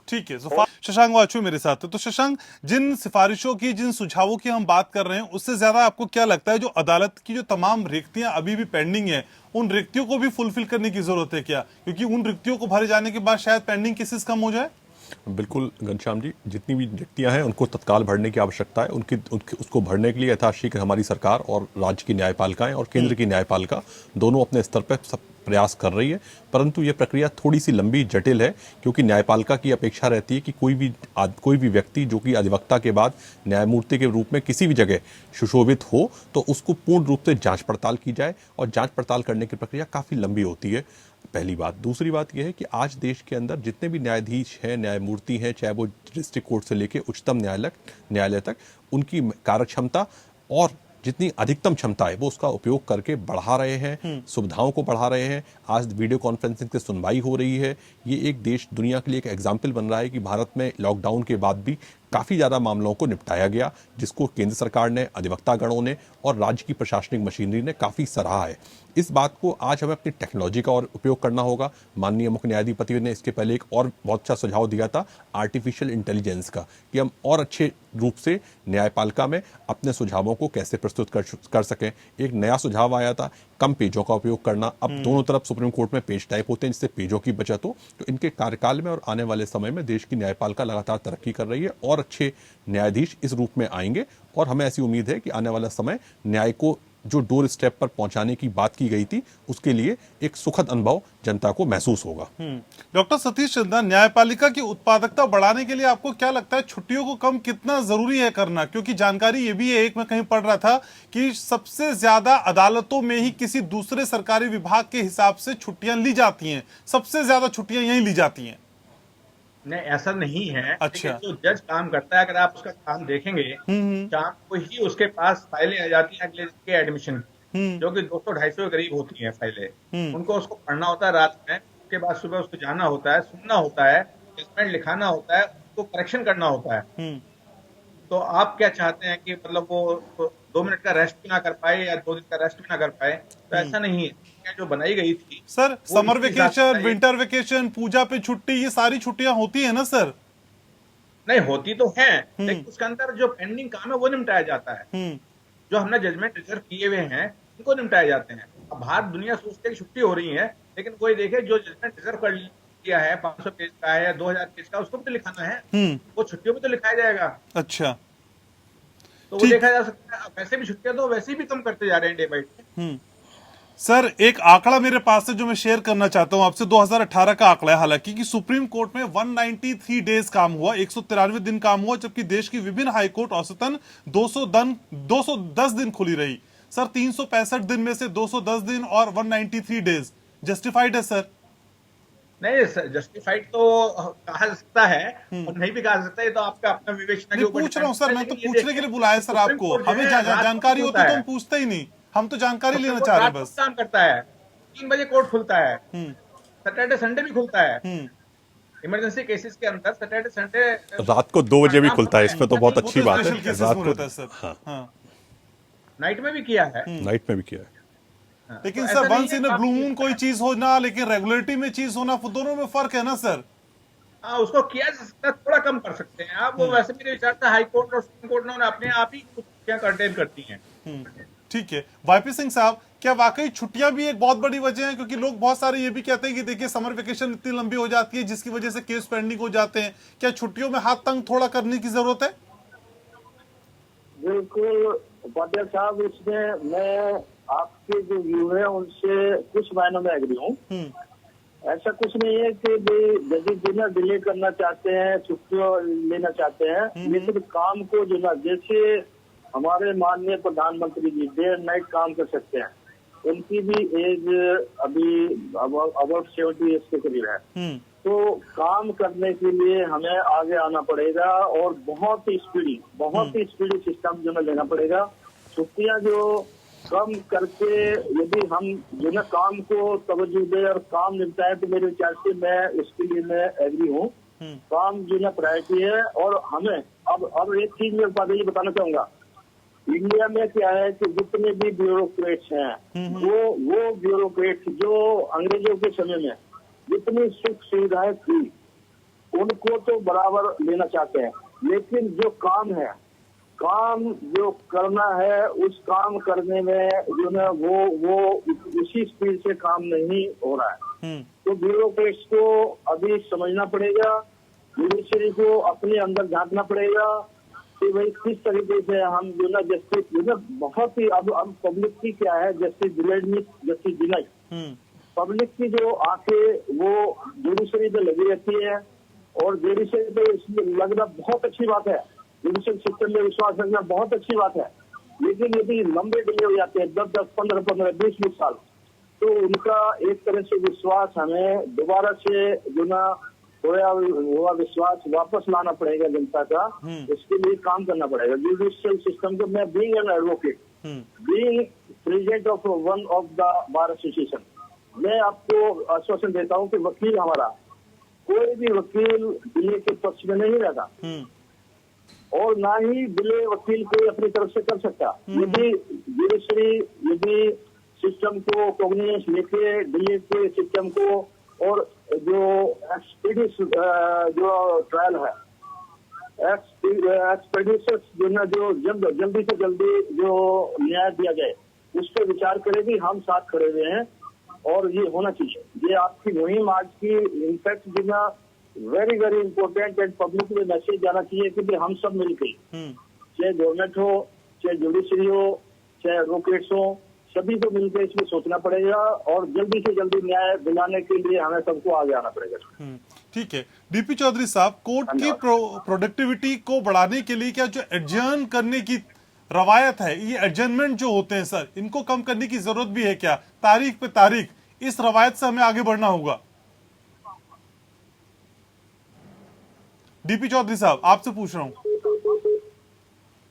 Speaker 1: ठीक है। शशांक वाचू मेरे साथ है। तो शशांक, जिन सिफारिशों की, जिन सुझावों की हम बात कर रहे हैं, उससे ज्यादा आपको क्या लगता है जो अदालत की जो तमाम रिक्तियां अभी भी पेंडिंग है, उन रिक्तियों को भी फुलफिल करने की जरूरत है क्या? क्योंकि उन रिक्तियों को भरे जाने के बाद शायद पेंडिंग केसेस कम हो जाए।
Speaker 4: बिल्कुल घनश्याम जी, जितनी भी रिक्तियां हैं उनको तत्काल भरने की आवश्यकता है। उसको भरने के लिए यथाशीघ्र हमारी सरकार और राज्य की न्यायपालिकाएं और केंद्र की न्यायपालिका दोनों अपने स्तर पर सब प्रयास कर रही है, परंतु ये प्रक्रिया थोड़ी सी लंबी जटिल है, क्योंकि न्यायपालिका की अपेक्षा रहती है कि कोई भी व्यक्ति जो कि अधिवक्ता के बाद न्यायमूर्ति के रूप में किसी भी जगह सुशोभित हो तो उसको पूर्ण रूप से जांच पड़ताल की जाए, और जांच पड़ताल करने की प्रक्रिया काफ़ी लंबी होती है। पहली बात। दूसरी बात यह है कि आज देश के अंदर जितने भी न्यायाधीश हैं, न्यायमूर्ति हैं, चाहे वो डिस्ट्रिक्ट कोर्ट से लेकर उच्चतम न्यायालय तक, उनकी कार्यक्षमता और जितनी अधिकतम क्षमता है वो उसका उपयोग करके बढ़ा रहे हैं, सुविधाओं को बढ़ा रहे हैं। आज वीडियो कॉन्फ्रेंसिंग से सुनवाई हो रही है। ये एक देश दुनिया के लिए एक एग्जाम्पल बन रहा है कि भारत में लॉकडाउन के बाद भी काफ़ी ज़्यादा मामलों को निपटाया गया, जिसको केंद्र सरकार ने, अधिवक्ता गणों ने और राज्य की प्रशासनिक मशीनरी ने काफ़ी सराहा है। इस बात को आज हमें अपनी टेक्नोलॉजी का और उपयोग करना होगा। माननीय मुख्य न्यायाधिपति ने इसके पहले एक और बहुत अच्छा सुझाव दिया था आर्टिफिशियल इंटेलिजेंस का, कि हम और अच्छे रूप से न्यायपालिका में अपने सुझावों को कैसे प्रस्तुत कर सकें। एक नया सुझाव आया था कम पेजों का उपयोग करना। अब दोनों तरफ सुप्रीम कोर्ट में पेज टाइप होते हैं जिससे पेजों की बचत हो। तो इनके कार्यकाल में और आने वाले समय में देश की न्यायपालिका लगातार तरक्की कर रही है और अच्छे न्यायाधीश इस रूप में आएंगे, और हमें ऐसी उम्मीद है कि आने वाला समय न्याय को जो डोर स्टेप पर पहुंचाने की बात की गई थी उसके लिए एक सुखद अनुभव जनता को महसूस होगा।
Speaker 1: डॉक्टर सतीश चंद्रा, न्यायपालिका की उत्पादकता बढ़ाने के लिए आपको क्या लगता है छुट्टियों को कम कितना जरूरी है करना? क्योंकि जानकारी ये भी है, एक मैं कहीं पढ़ रहा था कि सबसे ज्यादा अदालतों में ही किसी दूसरे सरकारी विभाग के हिसाब से छुट्टियां ली जाती हैं, सबसे ज्यादा छुट्टियां यहीं ली जाती हैं।
Speaker 3: नहीं, ऐसा नहीं है।
Speaker 1: अच्छा।
Speaker 3: जो जज काम करता है, अगर आप उसका काम देखेंगे, शाम को ही उसके पास फाइलें आ जाती हैं अगले के एडमिशन, जो कि 200-250 के करीब होती हैं फाइलें। उनको उसको पढ़ना होता है रात में, उसके बाद सुबह उसको जाना होता है, सुनना होता है, जजमेंट लिखाना होता है, उसको करेक्शन करना होता है। तो आप क्या चाहते हैं कि मतलब वो 2 मिनट का रेस्ट भी ना कर पाए या 2 दिन का रेस्ट भी ना कर पाए? तो ऐसा नहीं है। जो बनाई गई थी
Speaker 1: sir, summer vacation, winter vacation, puja पे छुट्टी, ये सारी छुट्टियां होती है ना सर?
Speaker 3: नहीं होती तो है, लेकिन उसके अंदर जो पेंडिंग काम है वो निपटाया जाता है। जो हमने जजमेंट रिजर्व किए हुए हैं उनको निपटाए जाते हैं। अब बाहर दुनिया सोचती है कि छुट्टी हो रही है, लेकिन कोई देखे जो जजमेंट रिजर्व कर लिया है 500 पेज का है या 2000 पेज का, उसको भी तो लिखाना है, वो छुट्टियों में तो लिखाया जाएगा।
Speaker 1: अच्छा,
Speaker 3: तो वो देखा जा सकता है। वैसे भी छुट्टियां तो वैसे भी कम करते जा रहे हैं डे बाई डे।
Speaker 1: सर एक आंकड़ा मेरे पास है जो मैं शेयर करना चाहता हूं आपसे, 2018 का आंकड़ा है हालांकि, कि सुप्रीम कोर्ट में 193 डेज काम हुआ, 193 दिन काम हुआ, जबकि देश की विभिन्न हाई कोर्ट औसतन 210 दिन खुली रही। सर 365 दिन में से 210 दिन और 193 डेज जस्टिफाइड है सर?
Speaker 3: नहीं सर, जस्टिफाइड तो कहा जा सकता है और नहीं भी कहा जा सकता, ये तो आपका अपना विवेचना के ऊपर
Speaker 1: पूछ रहा हूँ सर, मैं तो
Speaker 3: लेकिन ये
Speaker 1: पूछने के लिए बुलाया सर
Speaker 3: सुप्रीम
Speaker 1: आपको,
Speaker 3: कोर्ट जो
Speaker 1: हमें
Speaker 3: है, रात को
Speaker 1: जानकारी होती तो
Speaker 3: है।
Speaker 1: हम पूछते ही नहीं, हम तो जानकारी लेना
Speaker 3: सुप्रीम
Speaker 1: चाह रहे
Speaker 3: कोर्ट
Speaker 1: हैं
Speaker 3: रात
Speaker 1: बस।
Speaker 3: को काम करता है, 3 बजे कोर्ट खुलता है, सैटरडे संडे भी खुलता है, इमरजेंसी केसेस के अंदर सैटरडे संडे
Speaker 4: रात को 2 बजे भी खुलता है, इसमें तो बहुत अच्छी बात है।
Speaker 1: रात को हाँ,
Speaker 3: नाइट में भी किया है,
Speaker 4: नाइट में भी किया है।
Speaker 1: लेकिन
Speaker 3: तो
Speaker 1: सर
Speaker 3: ऐसा नहीं
Speaker 1: वंस
Speaker 3: है
Speaker 1: इन ब्लू
Speaker 3: काफी-
Speaker 1: मून कोई चीज होना, लेकिन रेगुलेटरी में चीज होना, दोनों में फर्क है ना सर?
Speaker 3: हाँ, उसको किया जा सकता है, थोड़ा कम कर सकते हैं आप। वो वैसे मेरे विचार से हाई कोर्ट और सुप्रीम कोर्ट ने अपने आप ही कुछ चीजें कंटेन करती हैं।
Speaker 1: ठीक है। वाईपी सिंह साहब, क्या वाकई छुट्टियां भी एक बहुत बड़ी वजह है? क्योंकि लोग बहुत सारे ये भी कहते हैं कि देखिए समर वेकेशन इतनी लंबी हो जाती है जिसकी वजह से केस पेंडिंग हो जाते हैं, क्या छुट्टियों में हाथ तंग थोड़ा करने की जरूरत है?
Speaker 5: बिल्कुल उपाध्याय साहब, इसमें मैं आपके जो व्यू है उनसे कुछ मायनों में एग्री हूँ। ऐसा कुछ नहीं है कि यदि डिनर डिले करना चाहते हैं, छुट्टियां लेना चाहते हैं, लेकिन काम को जो ना, जैसे हमारे माननीय प्रधानमंत्री जी डे एंड नाइट काम कर सकते हैं, उनकी भी एज अभी अबाउट 70 ईयर्स के करीब है। तो काम करने के लिए हमें आगे आना पड़ेगा और बहुत ही स्पीडी सिस्टम जो ना लेना पड़ेगा। छुट्टियां जो कम करके यदि हम जो ना काम को तवज्जो दे और काम निपटाए, तो मेरे विचार से मैं इसके लिए मैं एग्री हूँ। काम जो ना प्रायोरिटी है। और हमें अब एक चीज मैं ये बताना चाहूंगा, इंडिया में क्या है कि जितने भी ब्यूरोक्रेट्स हैं, वो ब्यूरोक्रेट्स जो अंग्रेजों के समय में जितनी सुख सुविधाएं थी उनको तो बराबर लेना चाहते हैं, लेकिन जो काम जो करना है, उस काम करने में जो है वो उसी स्पीड से काम नहीं हो रहा है। तो ब्यूरोक्रेट्स को अभी समझना पड़ेगा, जुडिशरी को अपने अंदर झांकना पड़ेगा कि भाई किस तरीके से हम जो ना जस्टिस जो ना बहुत ही अब पब्लिक की क्या है, justice delayed means justice denied. Public की जो आंखें वो जुडिशरी पे लगी रहती है और जुडिशरी पे लगना बहुत अच्छी बात है, जुडिशियल सिस्टम में विश्वास रखना बहुत अच्छी बात है। लेकिन यदि लंबे डिले हो जाते हैं 10-10, 15-15, 20-20 साल, तो उनका एक तरह से विश्वास हमें दोबारा से जो ना खोया हुआ विश्वास वापस लाना पड़ेगा जनता का। इसके लिए काम करना पड़ेगा जुडिशियल सिस्टम को। मैं being an advocate, being president of one of the bar association, मैं आपको आश्वासन देता हूँ कि वकील हमारा, कोई भी वकील डिले के पक्ष में नहीं रहता और ना ही डिले वकील कोई अपनी तरफ से कर सकता। यदि जुडिशरी यदि सिस्टम को कॉग्निजेंस लेके डिले के सिस्टम को और जो एक्सपीडियस जो ट्रायल है, एक्सपीडियस जो ना जो जल्दी से जल्दी जो न्याय दिया जाए उस पर विचार करेगी। हम साथ खड़े हुए हैं और ये होना चाहिए। ये आपकी मुहिम आज की इनफैक्ट जो ना very very important and public में मैसेज जाना चाहिए कि हम सब मिलकर, चाहे गवर्नमेंट हो, चाहे जुडिशरी हो, चाहे एडवोकेट्स हो, सभी को मिलकर इसमें सोचना पड़ेगा और जल्दी से जल्दी न्याय दिलाने के लिए हमें सबको आगे आना पड़ेगा।
Speaker 1: ठीक है। डीपी चौधरी साहब, कोर्ट की प्रोडक्टिविटी को बढ़ाने के लिए क्या जो एडजर्न करने की रवायत है, ये एडजर्नमेंट जो होते हैं सर, इनको कम करने की जरूरत भी है क्या? तारीख पे तारीख, इस रवायत से हमें आगे बढ़ना होगा। डीपी चौधरी साहब, आपसे पूछ रहा हूं।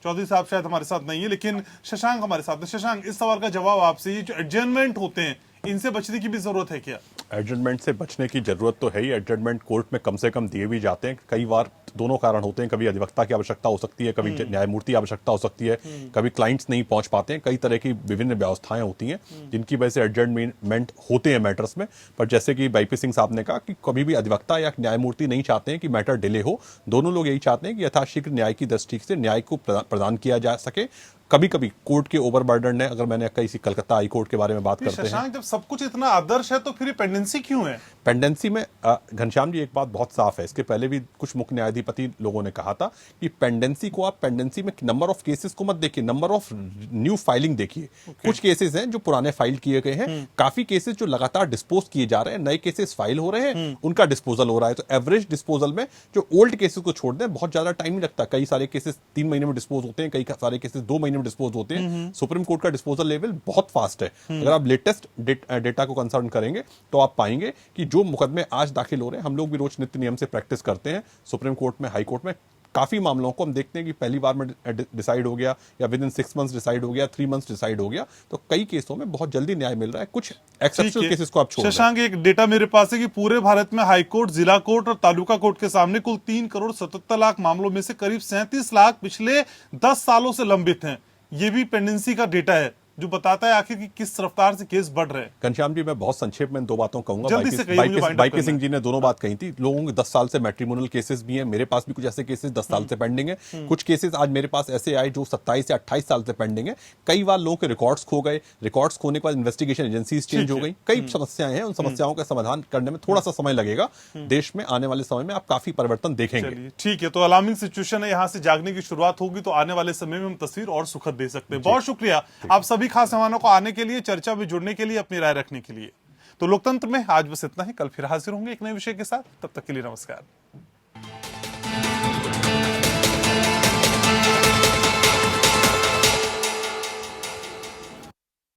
Speaker 1: चौधरी साहब शायद हमारे साथ नहीं है, लेकिन शशांक हमारे साथ है। शशांक, इस सवाल का जवाब आपसे, ये जो एडजर्नमेंट होते हैं इनसे बचने की भी जरूरत है क्या?
Speaker 4: एडजर्नमेंट से बचने की जरूरत तो है ही। एडजर्नमेंट कोर्ट में कम से कम दिए भी जाते हैं। कई बार दोनों कारण होते हैं, कभी अधिवक्ता की आवश्यकता हो सकती है, कभी न्यायमूर्ति आवश्यकता हो सकती है, कभी क्लाइंट्स नहीं पहुंच पाते हैं। कई तरह की विभिन्न व्यवस्थाएं होती हैं जिनकी वजह से एडजर्नमेंट होते हैं मैटर्स में। पर जैसे कि वाईपी सिंह साहब ने कहा कि कभी भी अधिवक्ता या न्यायमूर्ति नहीं चाहते हैं कि मैटर डिले हो। दोनों लोग यही चाहते हैं कि यथाशीघ्र न्याय की दृष्टि से न्याय को प्रदान किया जा सके। कभी कभी कोर्ट के ओवरबर्डन है, अगर मैंने किसी कलकत्ता हाई कोर्ट के बारे में बात करते हैं,
Speaker 1: जब सब कुछ इतना आदर्श है तो फिर पेंडेंसी क्यों है?
Speaker 4: पेंडेंसी में घनश्याम जी एक बात बहुत साफ है, इसके पहले भी कुछ मुख्य न्यायाधीश न्यायपति लोगों ने कहा था कि पेंडेंसी को आप पेंडेंसी में नंबर ऑफ केसेस को मत देखिए, नंबर ऑफ न्यू फाइलिंग देखिए। कुछ केसेस हैं जो पुराने फाइल किए गए हैं, काफी केसेस जो लगातार डिस्पोज किए जा रहे हैं, नए केसेस फाइल हो रहे हैं, उनका डिस्पोजल हो रहा है। तो एवरेज डिस्पोजल में जो ओल्ड केसेस को छोड़ दें, बहुत ज्यादा टाइम नहीं लगता। कई सारे केसेस 3 महीने में डिस्पोज होते हैं, कई सारे केसेस 2 महीने में डिस्पोज होते हैं। सुप्रीम कोर्ट का डिस्पोजल लेवल बहुत फास्ट है। अगर आप लेटेस्ट डेटा को कंसल्ट करेंगे तो आप पाएंगे कि जो मुकदमे आज दाखिल हो रहे हैं, हम लोग भी रोज नित्य नियम से प्रैक्टिस करते हैं सुप्रीम कोर्ट में, हाई कोर्ट में, काफी मामलों को हम देखते हैं कि पहली बार में डिसाइड हो गया या विद इन 6 मंथ्स डिसाइड हो गया, 3 मंथ्स डिसाइड हो गया। तो कई केसों में बहुत जल्दी न्याय मिल रहा है। कुछ एक्सेप्शनल केसेस को आप छोड़ दें।
Speaker 1: शशांक, एक डेटा मेरे पास है कि पूरे भारत में हाई कोर्ट, जिला कोर्ट और तालुका कोर्ट के सामने कुल 3 करोड़ 77 लाख मामलों में से करीब 37 लाख पिछले 10 सालों से लंबित हैं। ये भी पेंडेंसी का डेटा है जो बताता है आखिर कि किस रफ्तार से केस बढ़ रहे हैं।
Speaker 4: घनश्याम जी, मैं बहुत संक्षेप में 2 बातों कहूंगा।
Speaker 1: जल्दी से कहिए, मुझे wind up
Speaker 4: बाईके
Speaker 1: करना
Speaker 4: सिंह जी ने दोनों बात कही थी। लोगों के 10 साल से मैट्रिमोनियल केसेस भी हैं, मेरे पास भी कुछ ऐसे केसेस 10 साल से पेंडिंग है। कुछ केसेस आज मेरे पास ऐसे आए जो 27 से 28 साल से पेंडिंग है। कई बार लोगों के रिकॉर्ड्स खो गए, रिकॉर्ड्स खोने के बाद इन्वेस्टिगेशन एजेंसीज चेंज हो गई, कई समस्याएं हैं। उन समस्याओं का समाधान करने में थोड़ा सा समय लगेगा। देश में आने वाले समय में आप काफी परिवर्तन देखेंगे।
Speaker 1: ठीक है, तो अलार्मिंग सिचुएशन है, यहाँ से जागने की शुरुआत होगी तो आने वाले समय में हम तस्वीर और सुखद दे सकते हैं। बहुत शुक्रिया आप सभी खास मेहमानों को आने के लिए, चर्चा में जुड़ने के लिए, अपनी राय रखने के लिए। तो लोकतंत्र में आज बस इतना ही। कल फिर हाजिर होंगे एक नए विषय के साथ। तब तक के लिए नमस्कार।